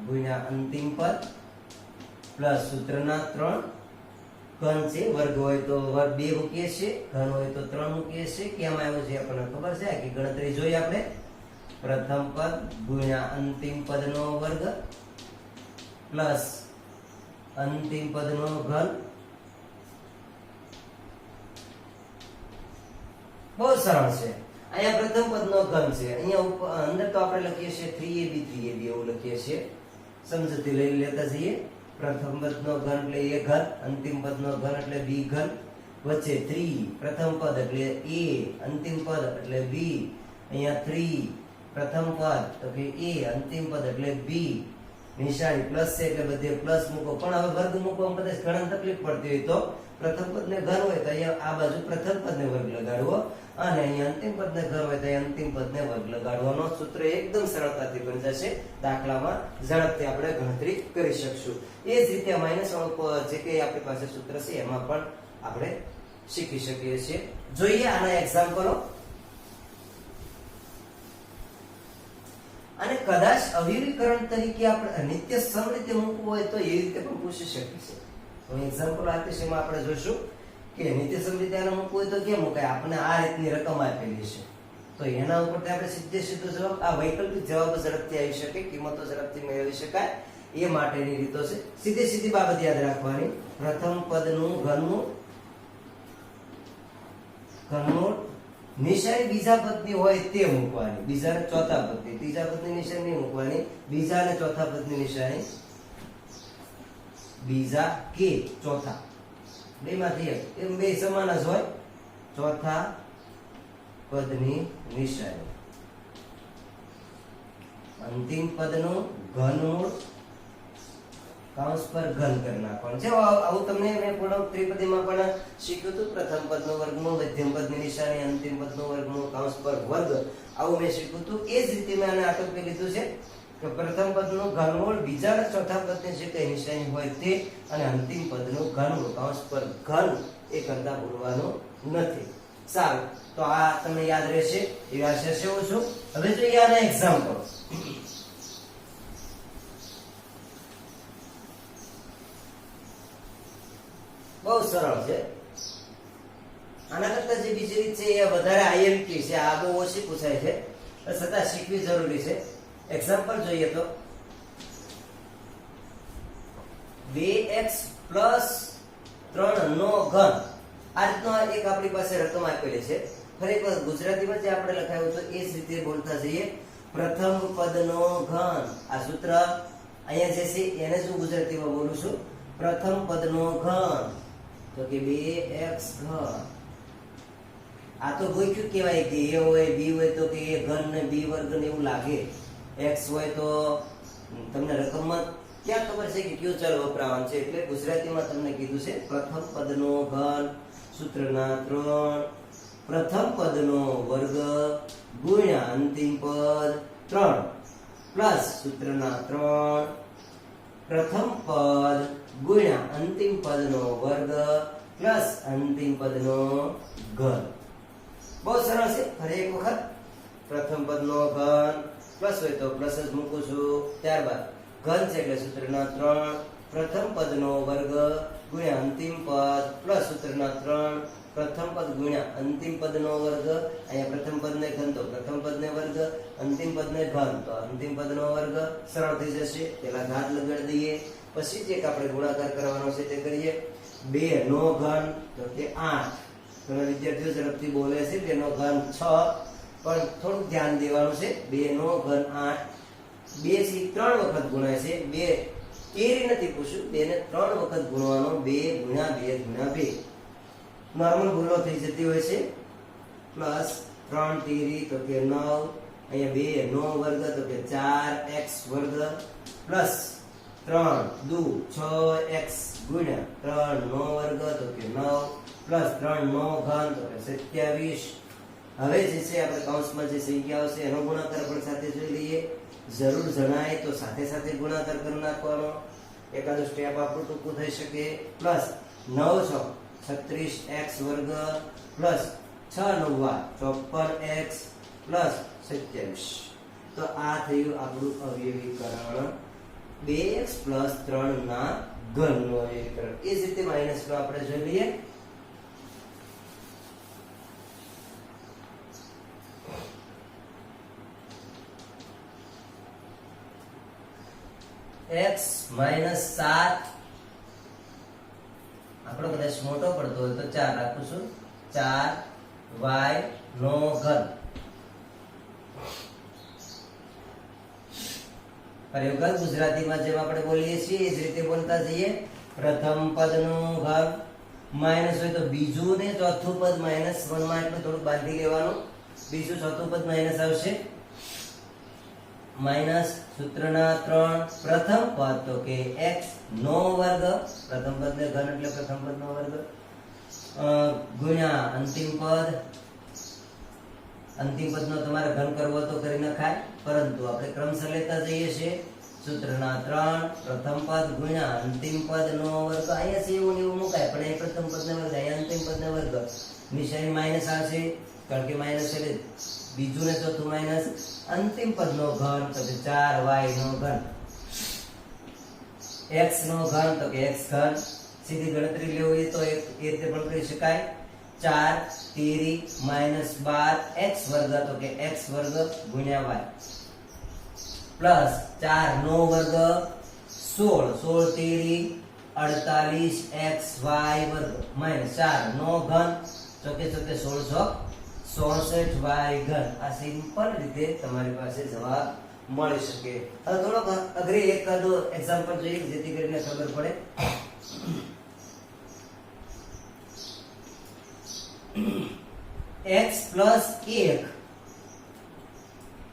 ગુણ્યા અંતિમ પદ પ્લસ સૂત્રના 3 ઘન છે, વર્ગ હોય તો વર્ગ 2 મૂકીએ છીએ, ઘન હોય તો 3 મૂકીએ છીએ. કેમ આવ્યું છે આપણને ખબર છે કે ગણતરી જોઈએ આપણે. પ્રથમ પદ ગુણ્યા અંતિમ પદનો વર્ગ પ્લસ અંતિમ પદનો ઘન. બહુ સરળ છે. અહીંયા પ્રથમ પદનો ઘન છે, અહીંયા અંદર તો આપણે લખીએ છીએ 3ab એવું લખીએ છીએ. સમજૂતી લઈ લેતા જઈએ. પ્રથમ પદનો ઘન એટલે a ઘન, અંતિમ પદનો ઘન એટલે b ઘન, વચ્ચે 3 પ્રથમ પદ એટલે a, અંતિમ પદ એટલે b. અહીંયા 3 પ્રથમ પદ તો કે a, અંતિમ પદ એટલે b. નિશાની પ્લસ છે એટલે બધે પ્લસ મૂકો. પણ હવે વર્ગ મૂકવામાં કદાચ ઘણા તકલીફ પડતી હોય તો પ્રથમ પદને ઘન હોય તો અહીંયા આ બાજુ પ્રથમ પદને વર્ગ લગાડવો, અને અહીંયા અંતિમ પદને ઘન હોય તો અંતિમ પદને વર્ગ લગાડવાનો. સૂત્ર એકદમ સરળતાથી બની જશે. દાખલામાં ઝડપથી આપણે ગણતરી કરી શકશું. એ જ રીતે માઇનસ વાળું જે કંઈ આપણી પાસે સૂત્ર છે એમાં પણ આપણે શીખી શકીએ છીએ. જોઈએ આના એક્ઝામ્પલો. અને કદાચ અવિવિકરણ તરીકે આપણે નિત્ય સમ રીતે મૂકવું હોય તો એવી રીતે પણ પૂછી શકીએ છીએ. હું એક્ઝામ્પલ આપીશ, એમાં આપણે જોઈશું કે નિત્ય સમ રીતે આને મૂકવું હોય તો કેમ મુકાય. આપણે આ રીતની રકમ આપેલી છે તો એના ઉપરથી આપણે સીધો જવાબ, આ વૈકલ્પિક જવાબ ઝડપથી આવી શકે, કિંમતો ઝડપથી મેળવી શકાય એ માટેની રીતો છે. સીધી બાબત યાદ રાખવાની. પ્રથમ પદનું ઘનમૂળ નિશાની બીજા પદની હોય તે મૂકવાની, બીજા અને ચોથા પદની. ત્રીજા પદની નિશાની નહીં મૂકવાની, બીજા અને ચોથા પદની નિશાની. બીજા કે ચોથા બેમાંથી એક, એમ બે સમાન જ હોય. ચોથા પદની નિશાની. અંતિમ પદનું ઘનમૂળ કૌંસ પર ઘન કરી નાખવાનું છે। આવું તમને મેં પૂર્ણ ત્રિપદીમાં પણ શીખ્યું હતું। પ્રથમ પદનું વર્ગમૂળ, મધ્યમ પદની નિશાની, અંતિમ પદનું વર્ગમૂળ, કૌંસ પર વર્ગ, આવું મેં શીખ્યું હતું। એ જ રીતે મેં આને આટોપી લીધું છે કે પ્રથમ પદનું ઘનમૂળ, બીજા અને ચોથા પદની જે કઈ નિશાની હોય તે, અને અંતિમ પદનું ઘનમૂળ, કૌંસ પર ઘન, એ કરતા ભૂલવાનું નથી। સારું, તો આ તમને યાદ રહેશે એવી આશા સેવું છું। હવે જોઈએ આના એક્ઝામ્પલ। બહુ સરળ છે। આના કરતા જે બીજી રીત છે એ વધારે આઈએમપી છે, આ બહુ ઓછી પૂછાય છે, છતાં શીખવી જરૂરી છે। એક્ઝામ્પલ જોઈએ તો 2x + 3 નો ઘન, આ રીતનો એક આપણી પાસે રકમ આપેલી છે। ફરી એકવાર ગુજરાતીમાં જે આપણે લખાયું તો એ જ રીતે બોલતા જઈએ। પ્રથમ પદનો ઘન, આ સૂત્ર અહીંયા જે છે એને જ હું ગુજરાતીમાં બોલું છું। પ્રથમ પદનો ઘન તો કે 2x ઘન, આ તો ગોખ્યું કહેવાય કે a હોય b હોય તો કે a ઘન ને b વર્ગ ને એવું લાગે, x હોય તો તમને રકમમાં ક્યાં ખબર છે કે કયો ચલ વપરાવાનું છે, એટલે ગુજરાતીમાં તમને કીધું છે પ્રથમ પદનો ઘન સૂત્રના 3 પ્રથમ પદનો વર્ગ ગુણ્યા અંતિમ પદ 3 પ્લસ સૂત્રના 3 પ્રથમ પદ ગુણ્યા અંતિમ પદનો વર્ગ પ્લસ અંતિમ પદનો ઘન। બહુ સરળ છે। ફરી એક વખત પ્રથમ પદનો ઘન, પ્લસ હોય તો પ્લસ જ મૂકું છું, ત્યારબાદ ઘન છે એટલે સૂત્રના 3 પ્રથમ પદનો વર્ગ ગુણ્યા અંતિમ પદ પ્લસ સૂત્રના 3 પ્રથમ પદ ગુણ્યા અંતિમ પદનો વર્ગ, અહીંયા પ્રથમ પદને ઘન તો પ્રથમ પદને વર્ગ, અંતિમ પદને ઘન તો અંતિમ પદનો વર્ગ, સરળ થઈ જશે। પેલા ઘાત લગાડી દઈએ, પછી જે આપણે ગુણાકાર કરવાનો છે તે કરીએ। 2 નો ઘન તો કે 8, ઘણા વિદ્યાર્થીઓ ઝડપથી બોલે છે 2 નો ઘન 6, પણ થોડું ધ્યાન દેવાનું છે। 2 નો ઘન 8, 2 થી 3 વખત ગુણાય છે, 2 કેરી નથી પૂછ્યું, 2 ને 3 વખત ગુણવાનો, 2 ગુણ્યા 2 ગુણ્યા 2, નોર્મલ ભૂલો થઈ જતી હોય છે। પ્લસ 3 તેરી તો કે 9, અહીંયા 2 નો વર્ગ તો કે 4x વર્ગ પ્લસ 3 દુ 6x ગુણ્યા 3 નો વર્ગ તો કે 9 પ્લસ 3 નો ઘન તો કે 27। હવે જે છે આપણે કૌંસમાં જે સંખ્યાઓ છે એનો ગુણાકાર પણ સાથે જોઈ લઈએ। જરૂર જણાય તો સાથે સાથે ગુણાકાર કરી નાખવાનો, એકાદું સ્ટેપ આપણું ટૂંકું થઈ શકે। પ્લસ 9 36x વર્ગ પ્લસ 6 * 9 54x પ્લસ 27। તો આ થયું આપણું અવયવીકરણ 2x + 3 ના ઘનનું અવયવીકરણ। એ જ રીતે માઈનસ નો આપણે જોઈ લઈએ। x - 7 આપણો કદાચ મોટો પડતો હોય તો 4 રાખું છું, 4y નો ઘન। ફરી ગુજરાતીમાં જેમ આપણે બોલીએ છીએ એ જ રીતે બોલતા જઈએ। પ્રથમ પદનું ઘન માઈનસ હોય તો બીજું ને ચોથું પદ -1 માં એટલે થોડું બાંધી લેવાનું, બીજું ચોથું પદ માઈનસ આવશે, માઈનસ સૂત્રના 3 પ્રથમ પદ તો કે x નો વર્ગ, પ્રથમ પદને ઘન એટલે પ્રથમ પદનો વર્ગ ગુણ્યા અંતિમ પદ, અંતિમ પદનો તમારે ઘન કરવો તો કરી નખાય, પરંતુ આપણે ક્રમશઃ લેતા જઈએ છીએ। સૂત્રના 3 પ્રથમ પદ ગુણ્યા અંતિમ પદનો વર્ગ, અહીંયા છે એવું ને એવું મુકાય, પણ અહીં પ્રથમ પદનો વર્ગ અહીંયા અંતિમ પદનો વર્ગ, નિશાની માઈનસ આવશે કારણ કે માઈનસ એટલે બીજું ને ચોથું માઈનસ, અંતિમ પદનો ઘન તો કે 4y નો ઘન, x નો ઘન તો કે x ઘન, સીધી ગણતરી લેવી હોય તો એ રીતે પણ કરી શકાય। 4 તેરી -12 x વર્ગ તો કે x વર્ગ ગુણ્યા y પ્લસ 4 નો વર્ગ 16, 16 તેરી 48 xy વર્ગ માઈનસ 4 નો ઘન ચોકે ચોકે 1666y ઘન। આ સિમ્પલ રીતે તમારી પાસે જવાબ મળી શકે। હવે થોડોક અઘરી એકાદો એક્ઝામ્પલ જોઈએ જેથી કરીને ખબર પડે। x plus 1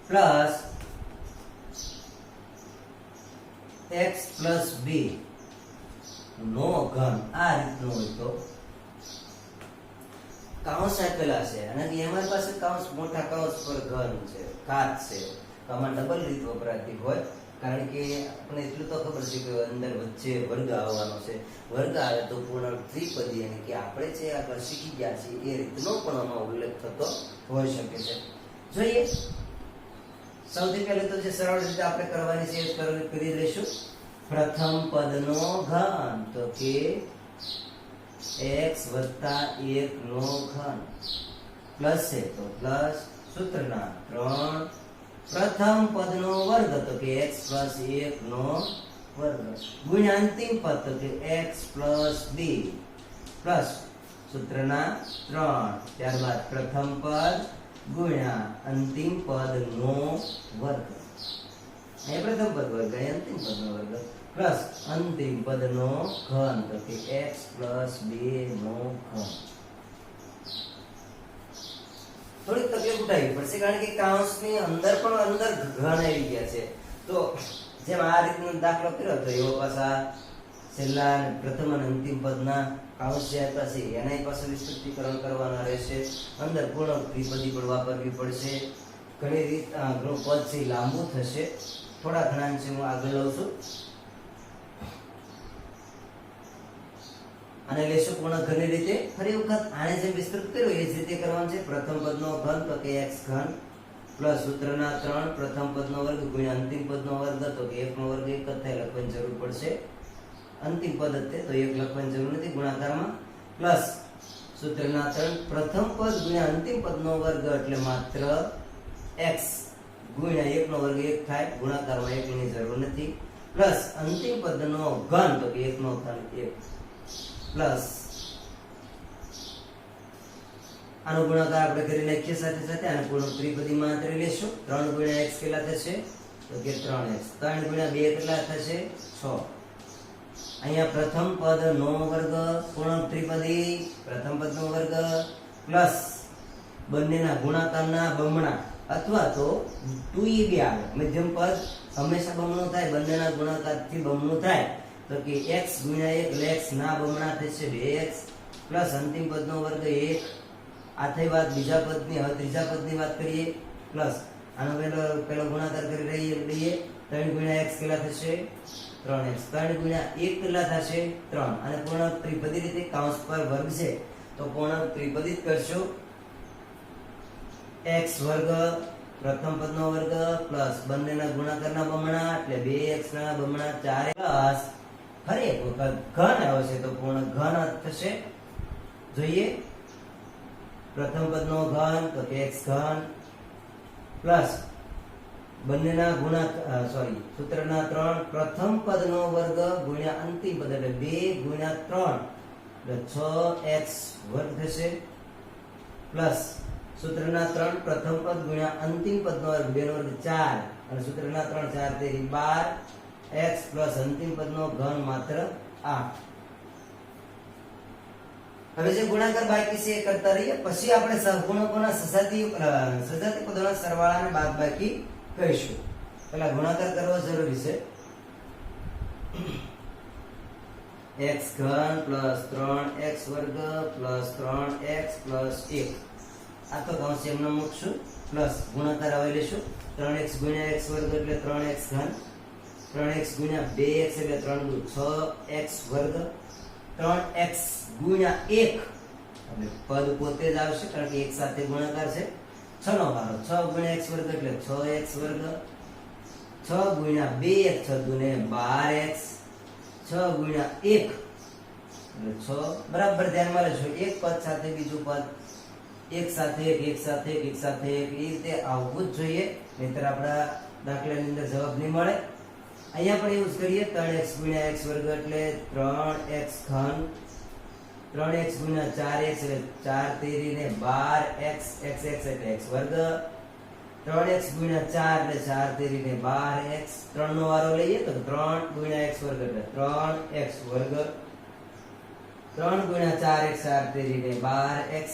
plus x plus 2 નો ઘન આ રીતનું હોય તો કાઉન્સ આપેલા છે અને અમારી પાસે કાઉન્સ મોટા કાઉન્સ પર ઘન છે, ઘાત છે, તો આમાં ડબલ રીત વપરાતી હોય, કારણ કે આપણે એટલું તો ખબર છે કે અંદર વચ્ચે વર્ગ આવવાનો છે. વર્ગ આવે તો પૂર્ણ ત્રિપદી, અને કે આપણે જે આગળ શીખી ગયા છીએ એ રીતનો પણ આમાં ઉલ્લેખ થતો હોઈ શકે છે. જોઈએ સૌથી પહેલા તો જે સરળ રીતે આપણે કરવાની છે એ કરી લઈશું. પ્રથમ પદનો ઘન તો કે x + 1 નો ઘન, પ્લસ છે તો પ્લસ સૂત્રના 3 પ્રથમ પદનો વર્ગ તો કે x + 1 નો વર્ગ ગુણ્યા અંતિમ પદ તો કે x + 2 પ્લસ સૂત્રના 3 ત્યારબાદ પ્રથમ પદ ગુણ્યા અંતિમ પદ નો વર્ગ, અહીં પ્રથમ પદ વર્ગ અહીં અંતિમ પદ નો વર્ગ પ્લસ અંતિમ પદ નો ઘન તો કે x + 2 નો ઘન. થોડીક તકલીફ ઉઠાવવી પડશે કારણ કે કાઉન્સની અંદર પણ અંદર ઘન આવી ગયા છે. તો જેમ આ રીતનો દાખલો કર્યો તો એવો પાછા છેલ્લા પ્રથમ અને અંતિમ પદના કાઉન્સ જે હતા છે એના પાછું વિસ્તૃતીકરણ કરવાના રહેશે. અંદર પૂર્ણ ત્રિપદી પણ વાપરવી પડશે. ઘણી રીત ઘણું પદ છે લાંબુ થશે. થોડા ઘણા છે હું આગળ લઉં છું અને લેશું પૂર્ણ ઘણી રીતે. ફરી વખત આને જે વિસ્તૃત કર્યું એ જ રીતે કરવાનું છે. પ્રથમ પદનો ઘન તો કે x ઘન પ્લસ સૂત્રના 3 પ્રથમ પદનો વર્ગ ગુણ્યા અંતિમ પદનો વર્ગ તો કે 1 નો વર્ગ 1 જ થાય, લખવાની જરૂર પડશે. અંતિમ પદ જ તો 1 લખવાની જરૂર નથી ગુણાકારમાં, પ્લસ સૂત્રના 3 પ્રથમ પદ ગુણ્યા અંતિમ પદનો વર્ગ એટલે માત્ર x ગુણ્યા 1 નો વર્ગ 1 થાય, ગુણાકારમાં 1 ની જરૂર નથી, પ્લસ અંતિમ પદનો ઘન તો કે 1 નો ઘન 1 પ્લસ આનો ગુણાકાર આપણે કરી નાખીએ સાથે સાથે આને પૂર્ણ ત્રિપદીમાં અંતરી લેશું. 3 ગુણ્યા x કેટલા થશે તો કે 3x, 3 ગુણ્યા 2 કેટલા થશે 6. અહીંયા પ્રથમ પદ નો વર્ગ પૂર્ણ ત્રિપદી પ્રથમ પદનો વર્ગ પ્લસ બંનેના ગુણાકારના બમણા અથવા તો 2e2 આવે. મધ્યમ પદ હંમેશા બમણું થાય, બંનેના ગુણાકારથી બમણું થાય તો કે x ગુણ્યા 1 એટલે x ના બમણા થશે 2x પ્લસ અંતિમ પદનો વર્ગ 1. આ થઈ વાત બીજા પદની. હવે ત્રીજા પદની વાત કરીએ. પ્લસ આનો પેલો ગુણાકાર કરી લઈએ. 3 ગુણ્યા x કેટલા થશે 3x, 3 ગુણ્યા 1 કેટલા થશે 3. અને પૂર્ણ ત્રિપદી રીતે કાઉન્સ પર વર્ગ છે તો પૂર્ણ ત્રિપદી જ કરશો. x વર્ગ પ્રથમ પદનો વર્ગ પ્લસ બંનેના ગુણાકારના બમણા એટલે 2x ના બમણા 4 પ્લસ ફરી એક વખત ઘન આવશે તો પૂર્ણ ઘન થશે. જોઈએ પ્રથમ પદનો ઘન તો કે x ઘન પ્લસ બંનેના સૂત્રના 3 પ્રથમ પદનો વર્ગ ગુણ્યા અંતિમ પદ એટલે 2 ગુણ્યા 3 એટલે 6x વર્ગ થશે પ્લસ સૂત્રના 3 પ્રથમ પદ ગુણ્યા અંતિમ પદનો વર્ગ 2 નો વર્ગ 4 અને સૂત્રના 3 4 તેરી 12 x પ્લસ અંતિમ પદનો ઘન માત્ર 8. હવે જે ગુણાકાર બાકી છે એ કરતા રહીએ. પછી આપણે સહગુણકોના સજાતી પદોના સરવાળા અને બાદબાકી કરીશું. પહેલા ગુણાકાર કરવો જરૂરી છે. x ઘન પ્લસ 3x વર્ગ પ્લસ 3x પ્લસ 1 આ તો કાઉન્સ એમને મૂકશું. પ્લસ ગુણાકાર આવે લેશું. 3x ગુણ્યા x વર્ગ એટલે 3x ઘન, 3x ગુણ્યા 2x એટલે 3 દુ 6x વર્ગ, 3x ગુણ્યા 1 એટલે પદ પોતે જ આવશે કારણ કે એક સાથે ગુણાકાર છે. 6 નો વારો 6 ગુણ્યા x વર્ગ એટલે 6x વર્ગ, 6 ગુણ્યા 2x 6 દુ ને 12x, 6 ગુણ્યા 1 એટલે 6 બરાબર ધ્યાનમાં લેજો. એક પદ સાથે બીજું પદ એક સાથે એક સાથે એક સાથે એક એ રીતે આવવું જ જોઈએ, નહીતર આપણા દાખલાની અંદર જવાબ નહીં મળે. અહીંયા પણ એવું જ કરીએ. 3x ગુણ્યા x વર્ગ એટલે 3x ઘન, 3x ગુણ્યા 4x એટલે 4 તેરી ને 12x x એટલે x વર્ગ, 3x ગુણ્યા 4 એટલે 4 તેરી ને 12x. 3 નો વારો લઈએ તો 3 ગુણ્યા x વર્ગ એટલે 3x વર્ગ, 3 ગુણ્યા 4x 4 તેરી ને 12x,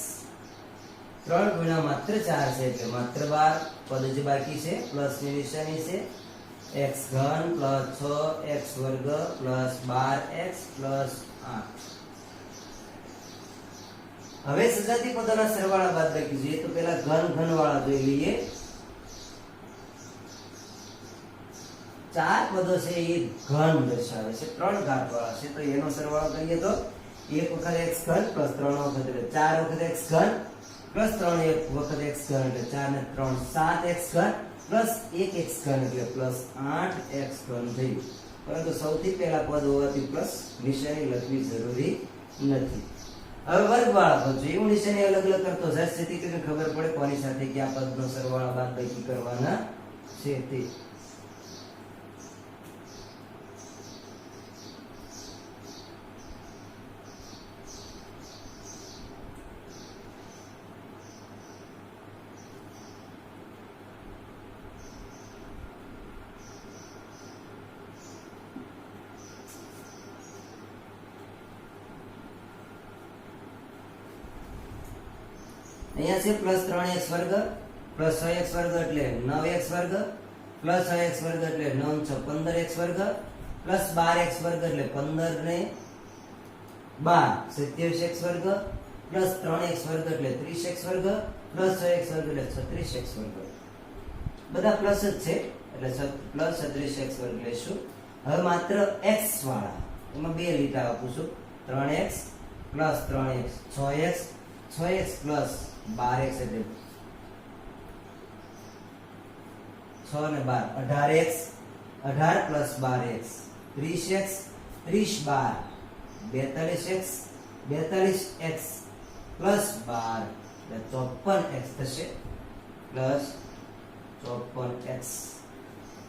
3 ગુણ્યા માત્ર 4 છે એટલે માત્ર 12. પદ જે બાકી છે પ્લસ ની નિશાની છે x ઘન પ્લસ 6x વર્ગ પ્લસ 12x પ્લસ 8. હવે સજાતી પદોના સરવાળા બાદબાકી જોઈએ તો પહેલા ઘન ઘન વાળા જોઈ લઈએ. ચાર પદો છે એ ઘન દર્શાવે છે, 3 ઘાત વાળા છે, તો એનો સરવાળો કરીએ તો 1 વખત x ઘન પ્લસ 3 વખત એટલે 4 વખત x ઘન પ્લસ 3 એક વખત x ઘન એટલે 4 ને 3 7x ઘન પ્લસ 1x ઘન એટલે પ્લસ 8x ઘન થયું. પરંતુ સૌથી પહેલા પદ હોવાથી પ્લસ નિશાની લખવી જરૂરી નથી. હવે વર્ગવાળા પદ જોઈએ, હું નિશાની અલગ અલગ કરતો જઈશ જેથી કરીને ખબર પડે કોની સાથે કયા પદનો સરવાળા બાદબાકી કરવાના છે તે. અહીંયા છે પ્લસ 3x વર્ગ પ્લસ 6x વર્ગ એટલે 9x વર્ગ પ્લસ 6x વર્ગ એટલે 9 × 15x વર્ગ પ્લસ 12x વર્ગ એટલે 15 ને 12 27x વર્ગ પ્લસ 3x વર્ગ એટલે 30x વર્ગ પ્લસ 6x વર્ગ એટલે 36x વર્ગ. બધા પ્લસ જ છે એટલે પ્લસ 36x વર્ગ લેશું. હવે માત્ર x વાળા એમાં બે લીટા આપું છું. 3x plus 3x 6x plus 12x એટલે 6 ને 12 18x 18 plus 12x 30x 30 12 42x 42x plus 12 એટલે 54x થશે પ્લસ 54x.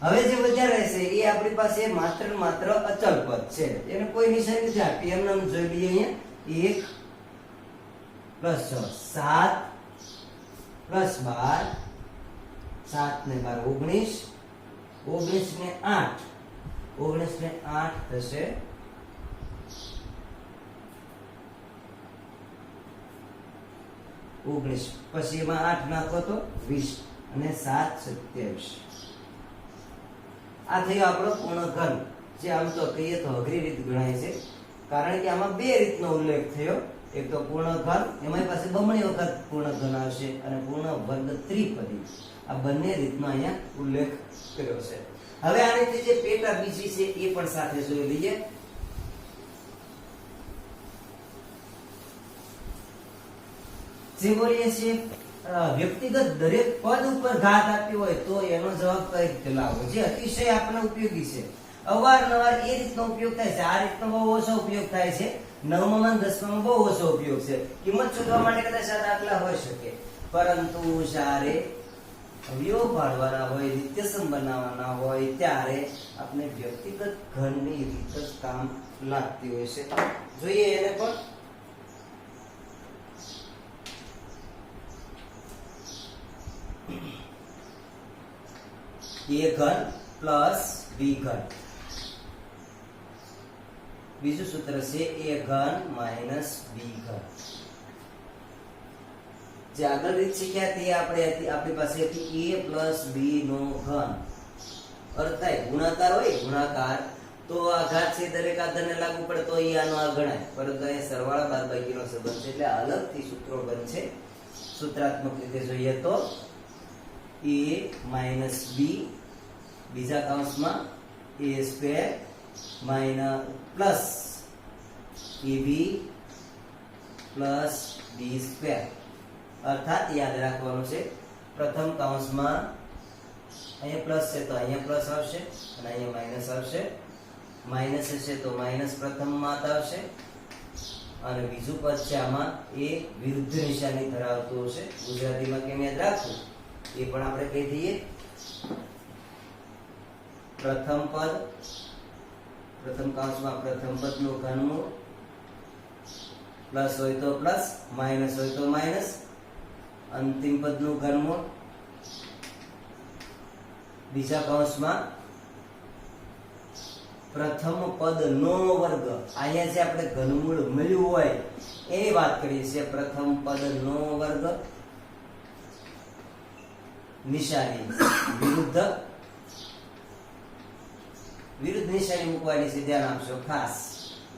હવે જે વધ્યા રહેશે એ આપણી પાસે માત્ર અચલ પદ છે, એને કોઈ નિશાની નથી આપી, એમને જોઈ લઈએ. અહીંયા 1 પ્લસ 6 7 પ્લસ 12 7 ને 12 19 ને 8 થશે પછી એમાં 8 નાખો તો 20 અને 7 27. આ થયો આપણો પૂર્ણ ઘન, જે આમ તો કહીએ તો અઘરી રીત ગણાય છે કારણ કે આમાં બે રીતનો ઉલ્લેખ થયો. એક તો પૂર્ણ ઘન, એમાં પાસે બમણી વખત પૂર્ણ ઘન આવશે અને પૂર્ણ વર્ગ ત્રિપદી. આ બંને રીતનો અહીંયા ઉલ્લેખ કર્યો છે. હવે આની જે પેટા બીજી છે એ પણ સાથે જોઈ લઈએ. જે બોલીએ છીએ વ્યક્તિગત દરેક પદ ઉપર ઘાત આપ્યો હોય તો એનો જવાબ કઈ રીતે લાવવો, જે અતિશય આપણને ઉપયોગી છે. અવારનવાર એ રીતનો ઉપયોગ થાય છે, આ રીતનો બહુ ઓછો ઉપયોગ થાય છે. 9મા અને 10મામાં બહુ ઓછો ઉપયોગ છે. કિંમત શોધવા માટે કદાચ આ દાખલા હોઈ શકે, પરંતુ જ્યારે અવયવ પાડવાના હોય, નિત્યસમ બનાવવાના હોય ત્યારે આપણે વ્યક્તિગત ઘનની રીત જ કામ લાગતી હોય છે. જોઈએ એને પણ. a ઘન પ્લસ b ઘન, બીજું સૂત્ર છે a ઘન માઇનસ b ઘન. જે આગળ રીત શીખ્યા તે આપણી પાસે હતી a પ્લસ b નો ઘન. અર્થ થાય ગુણાકાર હોય, ગુણાકાર તો આ ઘાત છે દરેક આધારને લાગુ પડે તો એ આનો આ ગણાય, પરંતુ અહીંયા સરવાળા બાદબાકીનો સંબંધ છે એટલે અલગથી સૂત્રો બનશે. સૂત્રાત્મક રીતે જોઈએ તો a માઇનસ b બીજા કૌંસમાં a square minus plus ab plus b square. અર્થાત યાદ રાખવાનું છે પ્રથમ કૌંસમાં અહીંયા પ્લસ છે તો અહીંયા પ્લસ આવશે અને અહીંયા માઇનસ આવશે. માઇનસ છે તો માઇનસ પ્રથમમાં આવશે અને બીજું પદ છે આમાં એ વિરુદ્ધ નિશાની ધરાવતું હશે. ગુજરાતીમાં કેમ યાદ રાખવું એ પણ આપણે કહી દઈએ. પ્રથમ પદ, પ્રથમ કૌંસમાં પ્રથમ પદનું ઘનમૂળ, પ્લસ હોય તો પ્લસ, માઇનસ હોય તો માઇનસ, અંતિમ પદનું ઘનમૂળ. બીજા કૌંસમાં પ્રથમ પદ નો વર્ગ, અહીંયા જે આપણે ઘનમૂળ મળ્યું હોય એની વાત કરીએ છીએ. પ્રથમ પદ નો વર્ગ નિશાની વિરુદ્ધ વિરુદ્ધ નિશાની મૂકવાની છે, ધ્યાન આપશો ખાસ.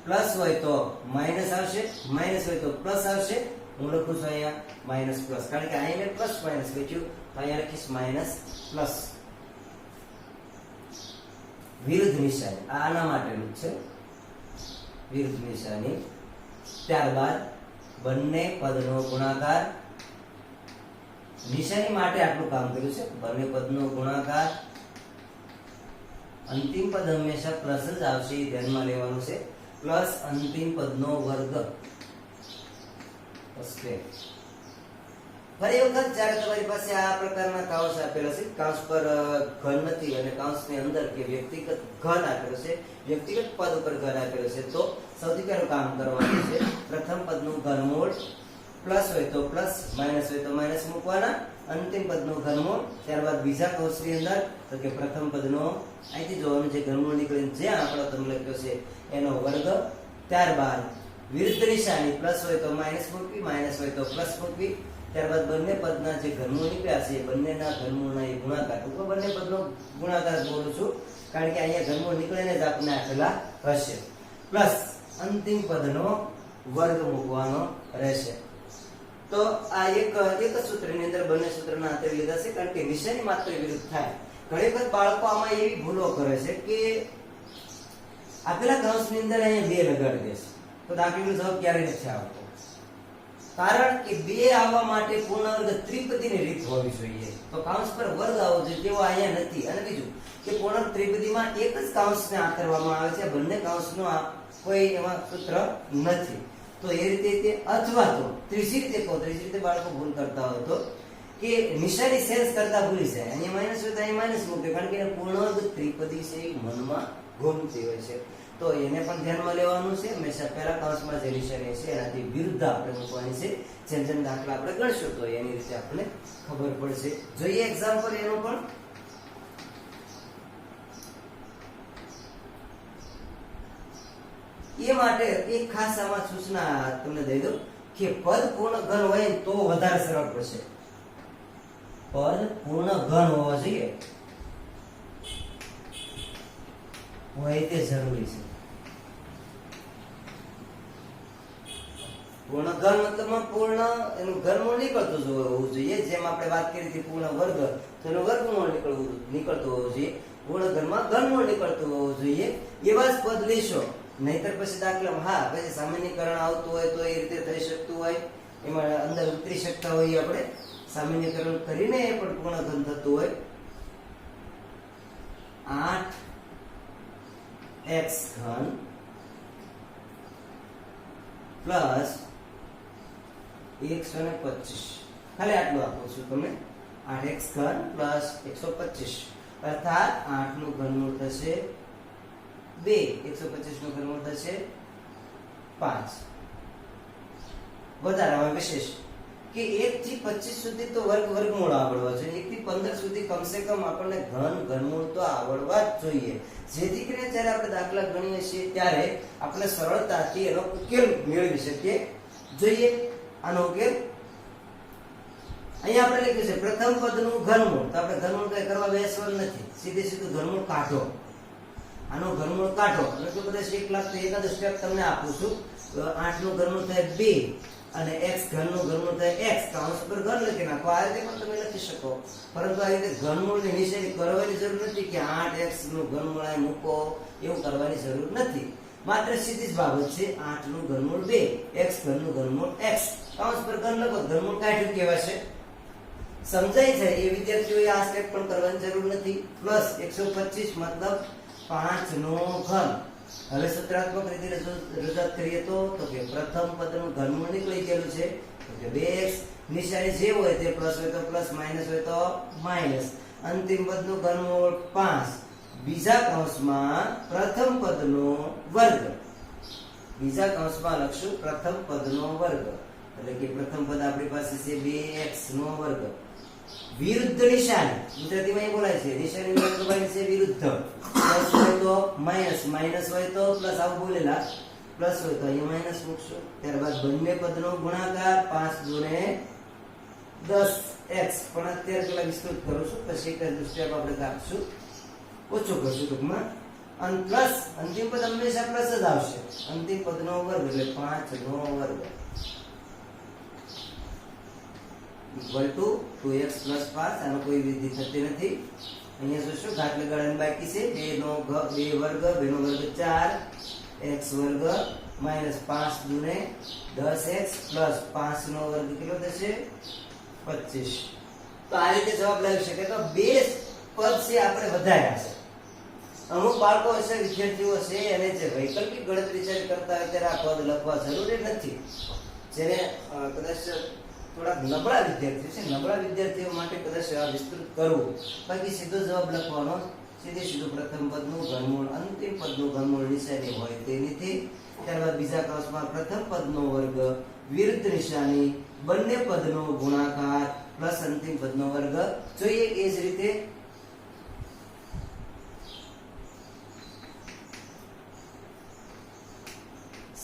પ્લસ હોય તો માઇનસ આવશે, માઇનસ હોય તો પ્લસ આવશે. હું લખું છું અહીંયા માઇનસ પ્લસ, કારણ કે અહીંયા મેં પ્લસ માઇનસ લખ્યું, તો અહીંયા લખીશ માઇનસ પ્લસ. વિરુદ્ધ નિશાની આના માટેનું છે, વિરુદ્ધ નિશાની. ત્યારબાદ બંને પદનો ગુણાકાર. નિશાની માટે આટલું કામ કર્યું છે. બંને પદનો ગુણાકાર. અંતિમ પદ હંમેશા પ્લસ જ આવશે, એ ધ્યાનમાં લેવાનું છે. પ્લસ અંતિમ પદનો વર્ગ. ફરી વખત જ્યારે તમારી પાસે આ પ્રકારના કાઉન્સ આપેલા છે, કાઉન્સ પર ઘન નથી અને કાઉન્સની અંદર કે વ્યક્તિગત ઘન આપેલો છે, વ્યક્તિગત પદ ઉપર ઘન આપેલો છે, તો સૌથી પહેલું કામ કરવાનું છે પ્રથમ પદનું ઘનમૂળ. પ્લસ હોય તો પ્લસ, માઇનસ હોય તો માઇનસ મૂકવાના. અંતિમ પદનું ઘનમૂળ. ત્યારબાદ બીજા કૌંસની અંદર તો કે પ્રથમ પદનો અહીંથી જોવાનું છે ઘનમૂળ નીકળીને જે આંકડો તમે લખ્યો છે એનો વર્ગ. ત્યારબાદ વિરુદ્ધ નિશાની, પ્લસ હોય તો માઇનસ મૂકવી, માઇનસ હોય તો પ્લસ મૂકવી. ત્યારબાદ બંને પદના જે ઘનમૂળ નીકળ્યા છે બંનેના ઘનમૂળના એ ગુણાકાર. ટૂંકમાં બંને પદનો ગુણાકાર બોલું છું, કારણ કે અહીંયા ઘનમૂળ નીકળીને જ આપણે આપેલા હશે. પ્લસ અંતિમ પદનો વર્ગ મૂકવાનો રહેશે. તો આ એક જ સૂત્રની અંદર બંને સૂત્રના આંતર લીધા છે, કારણ કે નિશાની માત્ર વિરુદ્ધ થાય. ઘણી વખત બાળકો આમાં એવી ભૂલો કરે છે કે આપેલા કૌંસની અંદર અહીંયા 2 લગાડી દેશે, તો દાખલાનો જવાબ ક્યારેય નથી આવતો. કારણ કે 2 આવવા માટે પૂર્ણ વર્ગ ત્રિપદીની રીત હોવી જોઈએ. તો કૌંસ પર વર્ગ આવવો જોઈએ, તેવો અહીંયા નથી. અને બીજું કે પૂર્ણ ત્રિપદીમાં એક જ કૌંસને આકરવામાં આવે છે, બંને કૌંસનો કોઈ એમાં સૂત્ર નથી. તો એ રીતે તે, અથવા તો ત્રીજી રીતે કહો, ત્રીજી રીતે બાળકો ભૂલ કરતા હોય તો કે નિશાની સેન્સ કરતા ભૂલી જાય. અહીંયા માઇનસ હોય તો અહીંયા માઇનસ મૂકે, કારણ કે એને પૂર્ણ વર્ગ ત્રિપદી છે એ મનમાં ઘૂમતી હોય છે. તો એને પણ ધ્યાનમાં લેવાનું છે. હંમેશા પહેલા કૌંસમાં જે નિશાની છે એનાથી વિરુદ્ધ આપણે મૂકવાની છે. જેમ જેમ દાખલા આપણે ગણશું તો એની રીતે આપણે ખબર પડશે. જોઈએ એક્ઝામ્પલ એનું પણ. એ માટે એક ખાસ આમાં સૂચના તમને દઈ દઉં કે પદ પૂર્ણ ઘન હોય તો વધારે સરળ પડશે. પદ પૂર્ણ ઘન હોવો જોઈએ, હોય તે જરૂરી છે. પૂર્ણ ઘન મતલબમાં પૂર્ણ એનું ઘનમૂળ નીકળતું હોવું જોઈએ. જેમ આપણે વાત કરી હતી પૂર્ણ વર્ગ, તો એનું વર્ગમૂળ નીકળતું હોવું જોઈએ. પૂર્ણ ઘનમાં ઘનમૂળ નીકળતું હોવું જોઈએ. એવા જ પદ લેશો. નહીતર પછી દાખલા પછી સામાન્યકરણ આવતું હોય તો એ રીતે થઈ શકતું હોય, એમાં અંદર ઉતરી શકતા હોઈએ આપણે. સામાન્યકરણ કરીને એ પણ પૂર્ણ ઘન થતું હોય. 8x ઘન પ્લસ 125. ખાલી આટલું આપું છું તમને. 8x ઘન પ્લસ 125 અર્થાત 8 નું ઘનમૂળ થશે 2, 125 નું ઘનમૂળ થશે 5. વધારામાં વિશેષ કે 1 થી 25 સુધી તો વર્ગમૂળ આવડવા જોઈએ. 1 થી 15 સુધી કમસે કમ આપણને ઘનમૂળ તો આવડવા જ જોઈએ, જેથી કરીને જ્યારે આપણે દાખલા ગણીએ છીએ ત્યારે આપણે સરળતાથી એનો ઉકેલ મેળવી શકીએ. જોઈએ આનો ઉકેલ. અહીંયા આપણે લખ્યું છે પ્રથમ પદનું ઘનમૂળ. તો આપણે ઘનમૂળ કઈ કરવા બેસવાનું નથી, સીધું ઘનમૂળ કાઢો. આનો ઘનમૂળ કાઢો એટલે તો કદાચ 1 લાખ તો એક જ સ્ટેપ તમને આપું છું. 8 નું ઘનમૂળ થાય 2 અને x ઘન નું ઘનમૂળ થાય x. કૌંસ પર ઘન લખી નાખો. આ રીતે પણ તમે લખી શકો, પરંતુ આ રીતે ઘનમૂળની નિશાની કરવાની જરૂર નથી કે 8x નું ઘનમૂળ અહીં મૂકો, એવું કરવાની જરૂર નથી. માત્ર સીધી જ બાબત છે. 8 નું ઘનમૂળ 2, x ઘન નું ઘનમૂળ x. કૌંસ પર ઘન લખો, ઘનમૂળ કાઢ્યું કહેવાશે. સમજાય છે એ વિદ્યાર્થીઓએ આ સ્ટેપ પણ કરવાની જરૂર નથી. પ્લસ 125 મતલબ 5 નો ઘન. હવે સૂત્રાત્મક રીતે રજૂઆત કરીએ તો કે પ્રથમ પદનું ઘનમૂળ નીકળી ગયેલું છે, તો કે 2x. નિશાની જે હોય તે પ્લસ હોય તો પ્લસ, માઇનસ હોય તો માઇનસ. અંતિમ પદનું ઘનમૂળ 5. બીજા કૌંસમાં પ્રથમ પદનો વર્ગ. બીજા કૌંસમાં લખશું પ્રથમ પદનો વર્ગ, એટલે કે પ્રથમ પદ આપણી પાસે છે 2x નો વર્ગ. વિરુદ્ધ નિશાની, ગુજરાતીમાં એ બોલાય છે નિશાની છે વિરુદ્ધ. પ્લસ હોય તો માઇનસ, માઇનસ હોય તો પ્લસ. આવું બોલેલા. પ્લસ હોય તો અહીંયા માઇનસ મૂકશું. ત્યારબાદ બંને પદનો ગુણાકાર 5 × 10x. પણ અત્યારે પેલા વિસ્તૃત કરું છું, પછી એક સ્ટેપ આપણે કાપશું, ઓછું કરશું ટૂંકમાં. અને પ્લસ અંતિમ પદ હંમેશા પ્લસ જ આવશે. અંતિમ પદનો વર્ગ એટલે 5 નો વર્ગ ઇક્વલ ટુ 2x + 5. આનો કોઈ વિધિ થતી નથી. અહીંયા જોશો ઘાત લગાડવાની બાકી છે. 2 નો વર્ગ 2 નો વર્ગ 4 x વર્ગ -5 દુને 10x પ્લસ 5 નો વર્ગ કેટલો થશે 25. તો આ રીતે જવાબ લાવી શકે. તો બે પદ છે આપણે વધાર્યા છે. અમુક બાળકો હશે, વિદ્યાર્થીઓ છે અને જે વૈકલ્પિક ગણતરી છે કરતા હોય ત્યારે આ પદ લખવા જરૂરી નથી. જેને કદાચ થોડા નબળા વિદ્યાર્થીઓ છે, નબળા વિદ્યાર્થીઓ માટે કદાચ આ વિસ્તૃત કરવું. બાકી સીધો જવાબ લખવાનો સીધું પ્રથમ પદનું ઘનમૂળ અંતિમ પદનું ઘનમૂળ નિશાની હોય તેનીથી. ત્યારબાદ બીજા કૌંસમાં પ્રથમ પદનો વર્ગ વિરુદ્ધ નિશાની બંને પદનો ગુણાકાર પ્લસ અંતિમ પદનો વર્ગ. જોઈએ એ જ રીતે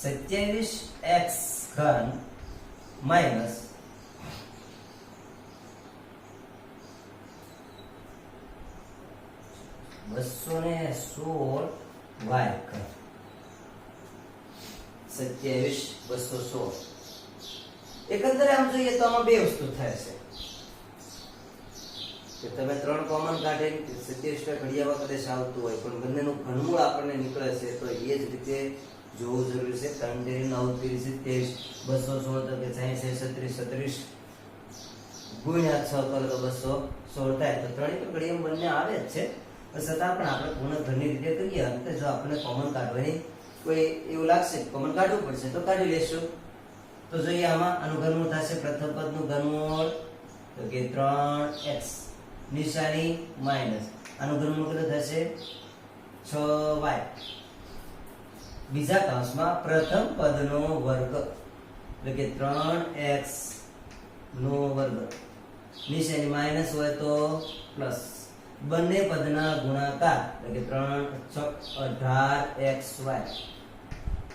27x ઘન માઈનસ 216y ઘન. 27 216. એકંદરે આમ જોઈએ તો આમાં બે વસ્તુ થાય છે કે તમે 3 કોમન કાઢીને 27 ઘડિયામાં કદાચ આવતું હોય પણ બંનેનું ઘનમૂળ આપણને નીકળે છે તો એ જ રીતે જોવું જરૂરી છે. 3 તેરી 9 તેરી 27 216 તો કે 60 36 ગુણ્યા 6 કરો તો 216 થાય. તો 3 તો ઘડિયામાં બંને આવે જ છે. છતાં પણ આપણે પૂર્ણ ઘરની રીતે કરીએ અંતે જો આપણે કોમન કાઢવાની કોઈ એવું લાગશે કોમન કાઢવું પડશે તો કાઢી લેશું. તો જોઈએ આમાં આનું ઘનમૂળ થશે પ્રથમ પદનું ઘનમૂળ તો કે 3x નિશાની માઈનસ આનું ઘનમૂળ કેટલું થશે 6y. બીજા કૌંસમાં પ્રથમ પદનો વર્ગ એટલે કે 3x નો વર્ગ નિશાની માઈનસ હોય તો પ્લસ બંને પદના ગુણાકાર એટલે કે 18xy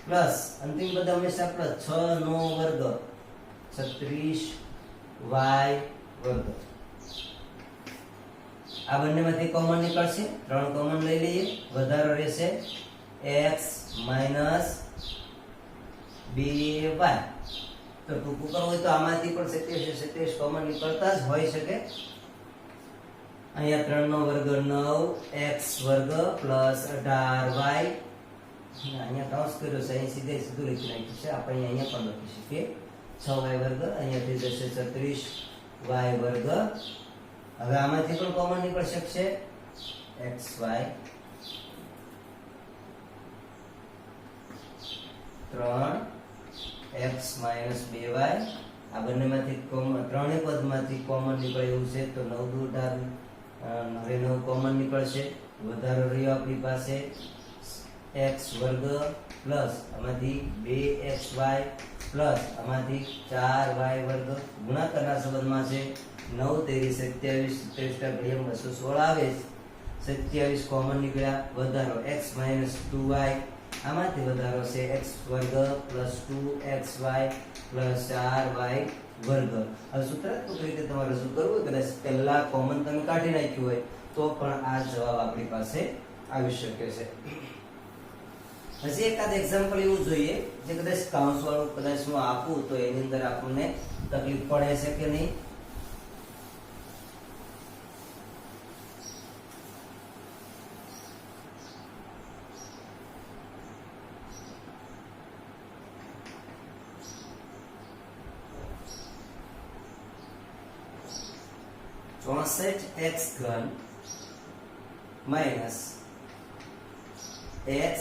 પ્લસ અંતિમ પદ હંમેશા પ્લસ 6 નો વર્ગ 36y વર્ગ. આ બંનેમાંથી કોમન નીકળશે. 3 કોમન લઈ લઈએ. વધારો રહેશે x માઈનસ 2y. તો ટૂંકું કરવું હોય તો આમાંથી પણ 27 કોમન નીકળતા જ હોઈ શકે. અહીંયા 3 નો વર્ગ 9x વર્ગ પ્લસ 18y. અહીંયા કૌંસ કર્યો છે અહીં સીધું લખી નાખ્યું છે. આપણે અહીંયા પણ લખી શકીએ 6y વર્ગ. અહીંયાથી જશે 36y વર્ગ. હવે આમાંથી પણ કોમન નીકળી શકશે xy 3x - 2y. આ બંનેમાંથી ત્રણેય પદમાંથી કોમન નીકળે એવું છે તો 9 દુ 18 હવે 9 કોમન નીકળશે. વધારો રહ્યો આપણી પાસે x વર્ગ પ્લસ આમાંથી 2xy પ્લસ આમાંથી 4y વર્ગ. ગુણાકારના સંબંધમાં છે 9 તેરી 27 27 ઘડિયામાં 216 આવે. 27 કોમન નીકળ્યા. વધારો x - 2y આમાંથી વધારો છે x વર્ગ પ્લસ 2xy પ્લસ 4y વર્ગ. હવે સૂત્રાત્મક રીતે તમારે રજૂ કરવું હોય કદાચ પહેલા કોમન તમે કાઢી નાખ્યું હોય તો પણ આ જવાબ આપણી પાસે આવી શકે છે. હજી એકાદ એક્ઝામ્પલ એવું જોઈએ જે કદાચ કાઉન્સ વાળું કદાચ હું આપું તો એની અંદર આપણને તકલીફ પડે છે કે નહીં. x ઘન માઈનસ x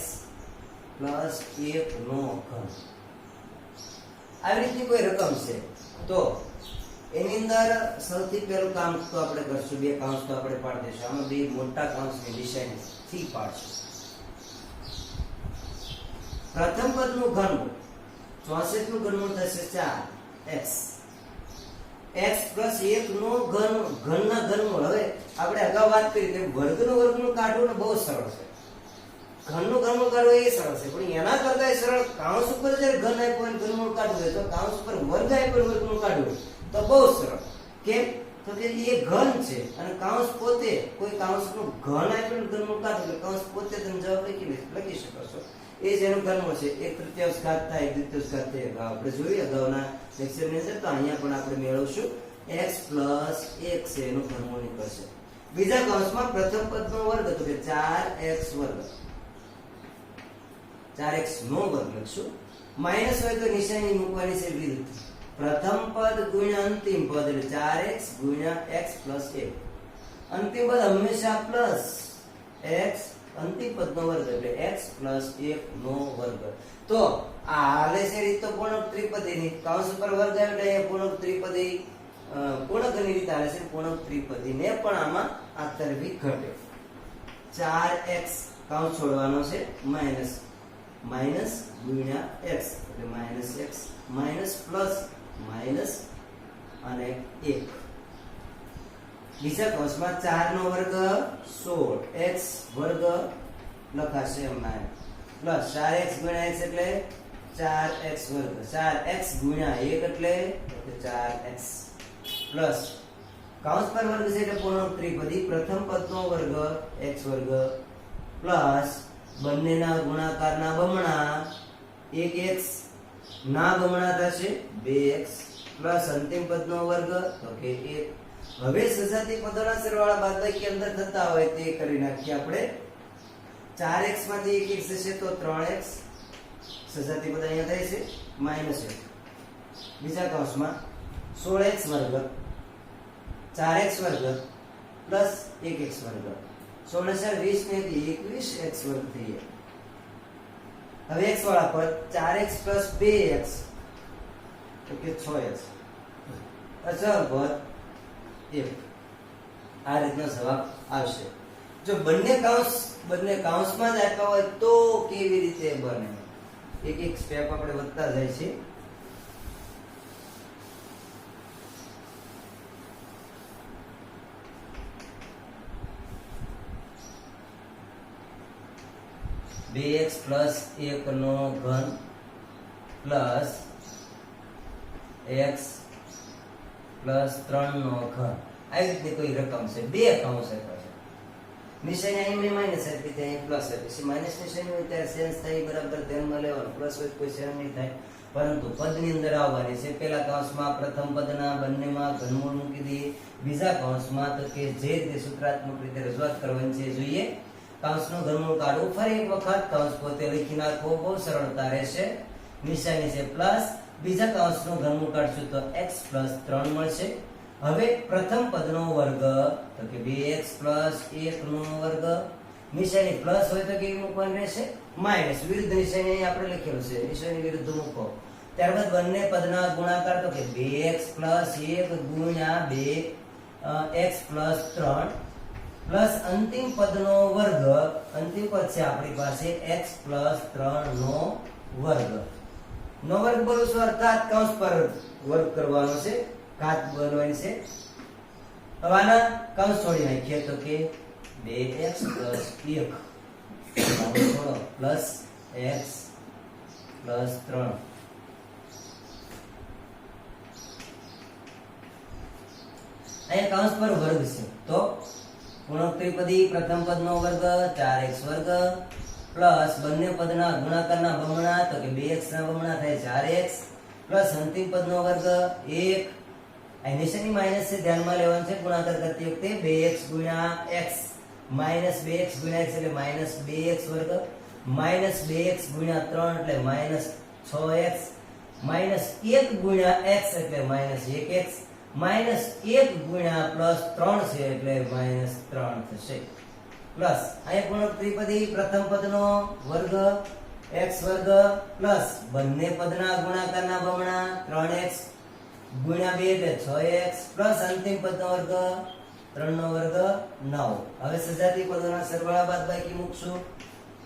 પ્લસ 1 નો ઘન. આવી રીતની કોઈ રકમ છે તો એની અંદર સૌથી પહેલું કામ તો આપણે કરશું બે કૌંસ તો આપણે પાડી દઈશું. આમાં બે મોટા કૌંસની નિશાની થી પાડશું. પ્રથમ પદનું ઘનમૂળ 64 નું ઘનમૂળ થશે 4x x પ્લસ 1 નો ઘનના ઘનમૂળ. હવે આપણે અગાઉ વાત કરી તેમ વર્ગનું વર્ગમૂળ કાઢવું ને બહુ સરળ છે. ઘનનું ઘનમૂળ કાઢવું એ સરળ છે પણ એના કરતા સરળ કૌંસ ઉપર જ્યારે ઘન આપ્યો હોય ઘનમૂળ કાઢવું હોય તો કૌંસ ઉપર વર્ગ આપ્યો વર્ગમૂળ કાઢવું તો બહુ સરળ. કેમ તો કે એ ઘન છે અને કૌંસ પોતે કોઈ કૌંસનું ઘન આપેલું ઘનમૂળ કાઢો એટલે કૌંસ પોતે તમે જવાબ લખી શકો છો. એ જ એનું ઘનમૂળ છે. 1/3 ઘાત થાય 1/2 ઘાત થાય. આપણે જોઈએ અગાઉના લેક્ચરની અંદર, તો અહીંયા પણ આપણે મેળવશું x + 1 છે એનું ઘનમૂળ નીકળશે. બીજા કૌંસમાં પ્રથમ પદનો વર્ગ તો કે 4x વર્ગ, 4x નો વર્ગ લખશું. માઈનસ હોય તો નિશાની મૂકવાની છે વિરુદ્ધ. પ્રથમ પદ ગુણ્યા અંતિમ પદ એટલે 4x ગુણ્યા x + 1. અંતિમ પદ હંમેશા પ્લસ x, અંતિમ પદનો વર્ગ એટલે x + 1 નો વર્ગ. તો આ હાલે છે રીત તો પૂર્ણાંક ત્રિપદીની. કૌંસ ઉપર વર્ગ આવે એટલે અહીંયા પૂર્ણાંક ત્રિપદી પૂર્ણાંકની રીત આવે છે. પૂર્ણાંક ત્રિપદીને પણ આમાં આ તરફી ઘટે. 4x કૌંસ છોડવાનો છે, માઈનસ ગુણ્યા x એટલે -x માઈનસ પ્લસ માઈનસ અને 1. બીજા કૌંસમાં 4 નો વર્ગ 16 x વર્ગ લખાશે એમાં પ્લસ 4x ગુણ્યા x એટલે 4x વર્ગ, 4x ગુણ્યા 1 એટલે 4x પ્લસ કૌંસ પર વર્ગ છે એટલે પૂર્ણાંક ત્રિપદી. પ્રથમ પદનો વર્ગ x વર્ગ પ્લસ બંનેના ગુણાકારના બમણા 1x ના બમણા થશે 2x પ્લસ અંતિમ પદનો વર્ગ તો કે 1. હવે સજાતી પદોના સરવાળા બાદબાકી અંદર થતા હોય તે કરી નાખીએ આપણે. 4x માંથી 1x જશે તો 3x, સજાતી પદ અહીંયા થાય છે -1. બીજા કૌંસમાં 16x વર્ગ 4x વર્ગ પ્લસ 1x વર્ગ, 16 × 20 ને 21x વર્ગ થઈ જાય. હવે x વાળા પદ 4x + 2x તો કે 6x. અચળ પદ 1. આ રીતનો જવાબ આવશે. જો બંને કૌંસમાં જ આપ્યા હોય તો કેવી રીતે બને? એક એક સ્ટેપ આપણે વધતા જાય છે. x + 1 નો ઘન પ્લસ x + 3 નો ઘન. આવી રીતની કોઈ રકમ છે. બે કૌંસ આપ્યા છે. નિશાની અહીં માઈનસ આપી છે, અહીં પ્લસ આપી છે. માઈનસ નિશાની હોય ત્યારે સેન્સ થાય બરાબર ધ્યાનમાં લેવાનું. પ્લસ હોય કોઈ સેન્સ નહીં થાય, પરંતુ પદની અંદર આવવાની છે. પહેલા કૌંસમાં પ્રથમ પદના બંનેમાં ઘનમૂળ મૂકી દઈએ. બીજા કૌંસમાં તો કે જે રીતે સૂત્રાત્મક રીતે રજૂઆત કરવાની છે જોઈએ. કૌંસનું ઘનમૂળ કાઢવું. ફરી એક વખત કૌંસ પોતે લખી નાખવો, બહુ સરળતા રહેશે. નિશાની છે પ્લસ. બીજા કૌંસનું ઘનમૂળ કાઢશું તો x + 3 મળશે. હવે પ્રથમ પદનો વર્ગ તો કે 2x + 1 નો વર્ગ. નિશાની પ્લસ હોય તો કેવી મૂકવાની રહેશે? માઈનસ. વિરુદ્ધ નિશાની અહીં આપણે લખેલું છે, નિશાની વિરુદ્ધ મૂકો. ત્યારબાદ બંને પદના ગુણાકાર તો કે 2x + 1 ગુણ્યા 2x + 3 પ્લસ અંતિમ પદનો વર્ગ. અંતિમ પદ છે આપણી પાસે x + 3 નો વર્ગ. નો વર્ગ બોલું છું અર્થાત કૌંસ પર વર્ગ કરવાનો છે, ઘાત બનવાની છે. હવે આના કૌંસ છોડી નાખીએ તો કે 2x + 1 પ્લસ x + 3. અહીંયા કૌંસ પર વર્ગ છે તો પૂર્ણાંક ત્રિપદી. પ્રથમ પદનો વર્ગ 4x વર્ગ પ્લસ બંને પદના ગુણાકારના બમણા તો કે 2x ના બમણા થાય 4x પ્લસ અંતિમ પદનો વર્ગ 1. આ નિશાની માઈનસ છે, ધ્યાનમાં લેવાનું છે ગુણાકાર કરતી વખતે. 2x ગુણ્યા x -2x ગુણ્યા x એટલે -2x વર્ગ, -2x ગુણ્યા 3 એટલે -6x, -1 ગુણ્યા x એટલે -1x, -1 ગુણ્યા +3 છે એટલે -3 થશે. પ્લસ અહીં પૂર્ણાંક ત્રિપદી. પ્રથમ પદનો વર્ગ x વર્ગ પ્લસ બંને પદના ગુણાકારના બમણા 3x ગુણ્યા 2 એટલે 6x પ્લસ અંતિમ પદનો વર્ગ 3 નો વર્ગ 9. હવે સજાતી પદોના સરવાળા બાદબાકી મૂકશું.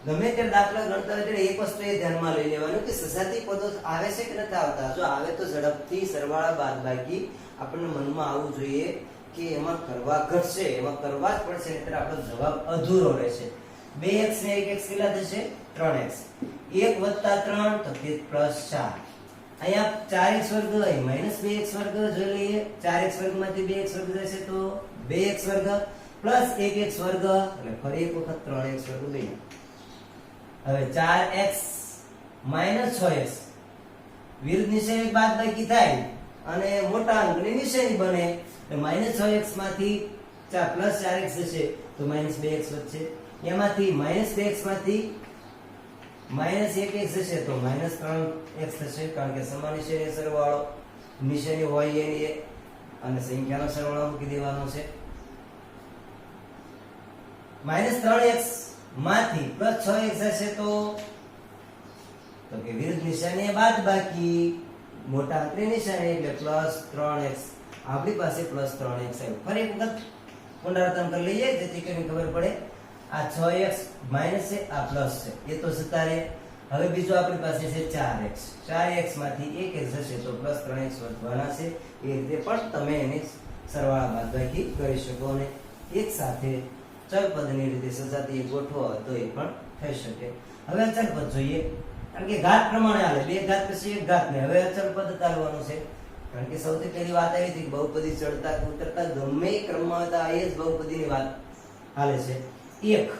ગમે તે દાખલા ગણતા હોય એટલે એક વસ્તુ એ ધ્યાનમાં લઈ લેવાનું કે સજાતી પદો આવે છે કે નથી આવતા. જો આવે તો ઝડપથી સરવાળા બાદબાકી આપણને મનમાં આવવું જોઈએ કે એમાં કરવા ઘટશે, એમાં કરવા જ પડશે, એટલે આપણો જવાબ અધૂરો રહેશે. 2x ને 1x કેટલા થશે? 3x. 1 + 3 તો કે +4. અહીંયા 4x વર્ગ હોય માઈનસ 2x વર્ગ જોઈ લઈએ 4x વર્ગ માંથી 2x વર્ગ જશે તો 2x વર્ગ પ્લસ 1x વર્ગ એટલે ફરી એક વખત 3x વર્ગ લઈએ હવે 4x માઈનસ 6x વિરુદ્ધ નિશાની બાદબાકી થાય અને મોટા અંકની નિશાની બને એટલે માઈનસ 6x માંથી પ્લસ 4x જશે તો માઈનસ 2x વધશે એમાંથી માઈનસ 2x માંથી માઈનસ 1x જશે તો માઈનસ 3x થશે કારણ કે સમાન નિશાની સરવાળો નિશાની હોય એની અને સંખ્યાનો સરવાળો મૂકી દેવાનો છે માઈનસ 3x માંથી પ્લસ 6x જશે તો કે વિરુદ્ધ નિશાની બાદબાકી મોટા અંકની નિશાની એટલે પ્લસ 3x આપણી પાસે પ્લસ 3x આવ્યું ફરી એક વખત પુનરાવર્તન કરી લઈએ જેથી કરીને ખબર પડે આ 6x માઈનસ છે આ પ્લસ છે એ તો જતા રહે હવે બીજો આપણી પાસે છે 4x માંથી 1x જશે તો પ્લસ 3x વધવાના છે એ રીતે પણ તમે એને સરવાળા બાદબાકી કરી શકો અને એક સાથે ચલ પદની રીતે સજાતી ગોઠવો તો એ પણ થઈ શકે હવે અચળ પદ જોઈએ કારણ કે ઘાત પ્રમાણે હાલે બે ઘાત પછી એક ઘાત ને હવે અચળ પદ ચાલવાનું છે કારણ કે સૌથી પહેલી વાત આવી હતી બહુપદી ચડતા ઉતરતા ગમે ક્રમમાં હતા એ જ બહુપદીની વાત હાલે છે 1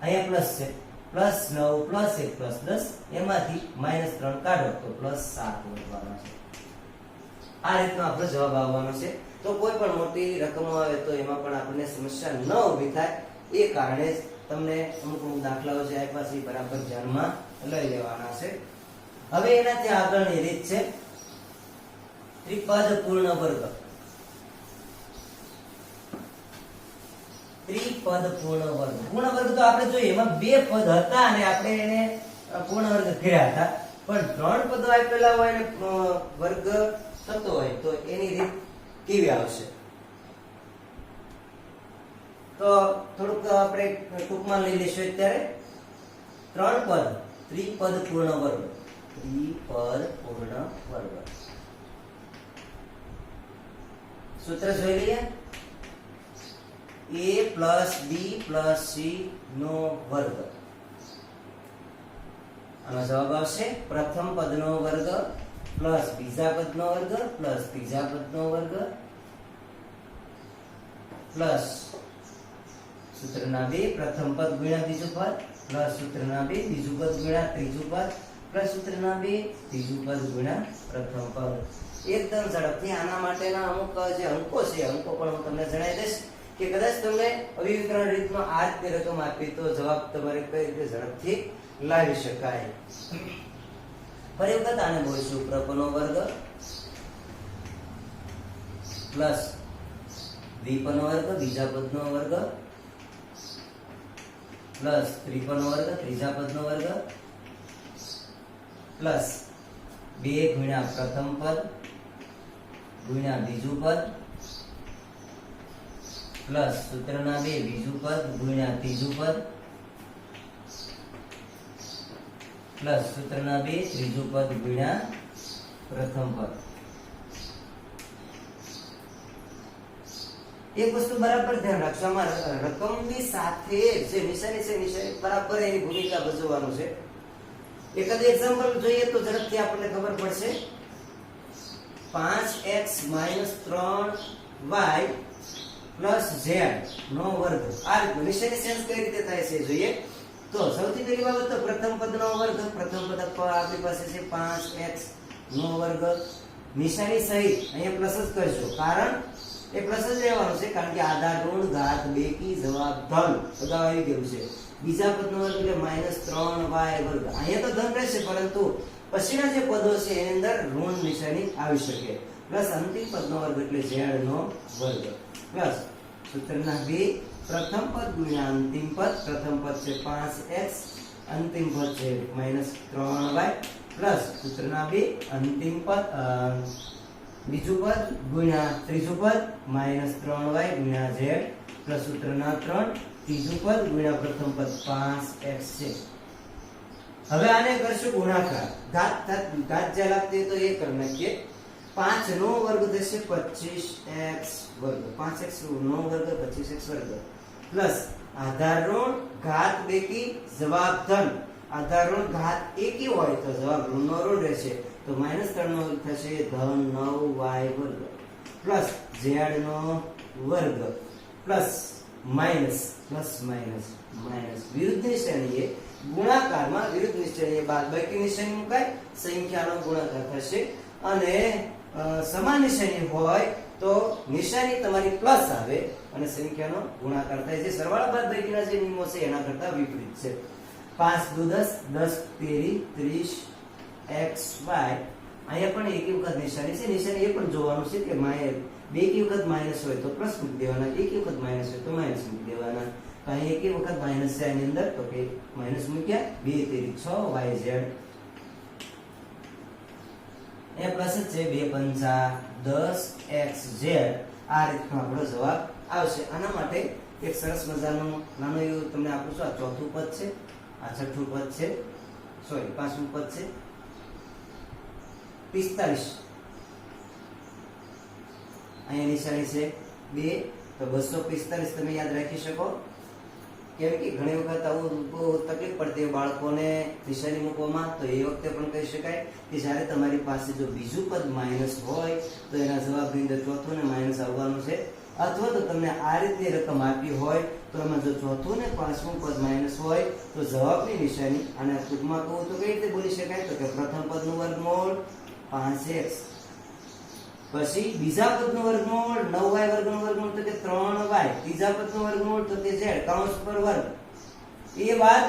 અહીંયા પ્લસ છે પ્લસ 9 પ્લસ 1 પ્લસ 10 એમાંથી માઈનસ 3 કાઢો તો પ્લસ 7 વધવાના છે આ રીતનો આપણો જવાબ આવવાનો છે તો કોઈ પણ મોટી રકમો આવે તો એમાં પણ આપણને સમસ્યા ન ઊભી થાય એ કારણે જ તમને અમુક દાખલાઓ જે આપ્યા છે બરાબર ધ્યાનમાં લઈ લેવાના છે હવે એનાથી આગળની રીત છે ત્રિપદ પૂર્ણ વર્ગ ત્રિપદ પૂર્ણ વર્ગ તો આપણે જોઈએ એમાં બે પદ હતા અને આપણે એને પૂર્ણ વર્ગ કર્યા હતા પણ ત્રણ પદો આપેલા હોય અને વર્ગ થતો હોય તો એની રીત કેવી આવશે તો થોડુંક આપણે ટૂંકમાં લઈ લઈશું અત્યારે ત્રણ પદ ત્રિપદ પૂર્ણ વર્ગ સૂત્ર જોઈ લઈએ a plus b plus c નો વર્ગ આનો જવાબ આવશે પ્રથમ પદનો વર્ગ પ્લસ બીજા પદનો વર્ગ પ્લસ ત્રીજા પદનો વર્ગ પ્લસ સૂત્રના બે પ્રથમ પદ ગુણ્યા બીજું પદ પ્લસ સૂત્રના બે બીજું પદ ગુણ્યા ત્રીજું પદ પ્લસ સૂત્રના બે ત્રીજું પદ ગુણ્યા પ્રથમ પદ એકદમ ઝડપથી આના માટેના અમુક જે અંકો છે અંકો પણ હું તમને જણાવી દઈશ કે કદાચ તમને અવિકરણ રીતમાં આ રીતે રકમ આપી તો જવાબ તમારે કઈ રીતે ઝડપથી લાવી શકાય ફરી વખત આને બોલશું પ્રપનો વર્ગ પ્લસ દ્વિપનો વર્ગ બીજા પદનો વર્ગ પ્લસ ત્રિપનો વર્ગ ત્રીજા પદનો વર્ગ પ્લસ 2 ગુણ્યા પ્રથમ પદ ગુણ્યા બીજું પદ પ્લસ સૂત્રના 2 બીજું પદ ગુણ્યા ત્રીજું પદ પ્લસ સૂત્રના 2 ત્રીજું પદ ગુણ્યા પ્રથમ પદ એક વસ્તુ બરાબર ધ્યાન રાખજો આમાં રકમની સાથે જે નિશાની છે નિશાની બરાબર એની ભૂમિકા ભજવવાનું છે એકાદ એક્ઝામ્પલ જોઈએ તો ઝડપથી આપણને ખબર પડશે 5x - 3y + z નો વર્ગ આ રીતે નિશાની ચેન્જ કઈ રીતે થાય છે જોઈએ તો સૌથી પહેલી બાબત તો પ્રથમ પદનો વર્ગ પ્રથમ પદ આપણી પાસે છે 5x નો વર્ગ નિશાની સહિત અહીંયા પ્લસ જ કરજો કારણ એ પ્લસ જ લેવાનું છે કારણ કે આધાર ઋણ ઘાત બેકી જવાબ ધન અગાઉ આવી ગયું છે બીજા પદનો વર્ગ એટલે -3y વર્ગ અહીંયા તો ધન રહેશે પરંતુ પછીના જે પદો છે એની અંદર ઋણ નિશાની આવી શકે પ્લસ અંતિમ પદનો વર્ગ એટલે z નો વર્ગ પ્લસ સૂત્રના 2 પ્રથમ પદ ગુણ્યા અંતિમ પદ પ્રથમ પદ છે 5x અંતિમ પદ છે -3y પ્લસ સૂત્રના 2 અંતિમ પદ બીજું પદ ગુણ્યા ત્રીજું પદ -3y ગુણ્યા z પ્લસ સૂત્રના 3 ત્રીજું પદ ગુણ્યા પ્રથમ પદ 5x છે હવે આને કરશું ગુણાકાર ઘાત જે લાગતી તો એ કરી નાખીએ 5 નો વર્ગ થશે 25x વર્ગ 5x નો વર્ગ 25x વર્ગ પ્લસ આધાર ઋણ ઘાત બેકી જવાબ ધન આધાર ઋણ ઘાત એકી હોય તો જવાબ ઋણનો ઋણ રહેશે. તો -3 નો થશે ધન 9y વર્ગ પ્લસ z નો વર્ગ પ્લસ માઇનસ વિરુદ્ધ નિશાનીએ ગુણાકારમાં વિરુદ્ધ નિશાનીએ બાદબાકી નિશાની મુકાય, સંખ્યાનો ગુણાકાર થશે. અને સમાન નિશાની હોય તો નિશાની તમારી પ્લસ આવે અને સંખ્યાનો ગુણાકાર થાય. જે સરવાળા બાદબાકીના જે નિયમો છે એના કરતા વિપરીત છે. 5 દુ 10 10 તેરી 30 xy. અહીંયા પણ એકી વખત નિશાની છે. નિશાની એ પણ જોવાનું છે કે બે એકી વખત માઈનસ હોય તો પ્લસ મૂકી દેવાના, એકી વખત માઈનસ હોય તો માઈનસ મૂકી દેવાના. તો અહીં એકી વખત માઈનસ છે આની અંદર, તો કે માઈનસ મૂક્યા. 2 તેરી 6yz. એ પ્લસ જ છે. 2 પંચા 10xz. આ રીતનો આપણો જવાબ આવશે. આના માટે એક સરસ મજાનું નાનું એવું તમને આપું છું. આ ચોથું પદ છે, આ છઠ્ઠું પદ છે, સોરી પાંચમું પદ છે. 45 અહીંયા નિશાની છે 2, તો 245 તમે યાદ રાખી શકો. કેમ કે ઘણી વખત આવું બહુ તકલીફ પડતી હોય બાળકોને નિશાની મૂકવામાં. તો એ વખતે પણ કહી શકાય કે જ્યારે તમારી પાસે જો બીજું પદ માઇનસ હોય તો એના જવાબની અંદર ચોથું ને માઇનસ આવવાનું છે. અથવા તો તમને આ રીતની રકમ આપી હોય તો એમાં જો ચોથું ને પાંચમું પદ માઇનસ હોય તો જવાબની નિશાની, અને ટૂંકમાં કહું તો કઈ રીતે બોલી શકાય, તો કે પ્રથમ પદનું વર્ગમૂળ 5x, પછી બીજા પદનું વર્ગમૂળ 9y વર્ગનું વર્ગમૂળ તો કે 3y, ત્રીજા પદનું વર્ગમૂળ તો કે z કૌંસ પર વર્ગ. એ વાત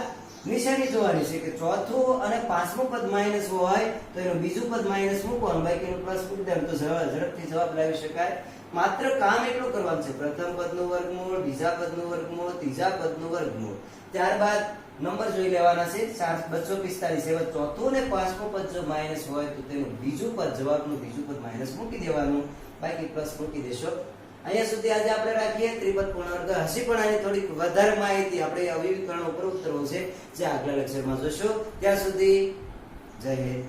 નિશાની જોવાની છે કે ચોથું અને પાંચમું પદ માઈનસ હોય તો એનું બીજું પદ માઈનસ મૂકવાનું, બાકીનું પ્લસ મૂકી દેવાનું. તો ઝડપથી જવાબ લાવી શકાય. માત્ર કામ એટલું કરવાનું છે, પ્રથમ પદનું વર્ગમૂળ, બીજા પદનું વર્ગમૂળ, ત્રીજા પદનું વર્ગમૂળ. ત્યારબાદ નંબર જોઈ લેવાના છે. 245 એવા ચોથું ને પાંચમું પદ જો માઈનસ હોય તો તેનું બીજું પદ, જવાબનું બીજું પદ માઈનસ મૂકી દેવાનું, બાકી પ્લસ મૂકી દેશો. અહીંયા સુધી આજે આપણે રાખીએ ત્રિપદ પૂર્ણાંક. હજી પણ આની થોડીક વધારે માહિતી આપણે અવિકર્ણ ઉપર ઉતરવું છે, જે આગલા લેક્ચરમાં જોશો. ત્યાં સુધી જય હિન્દ.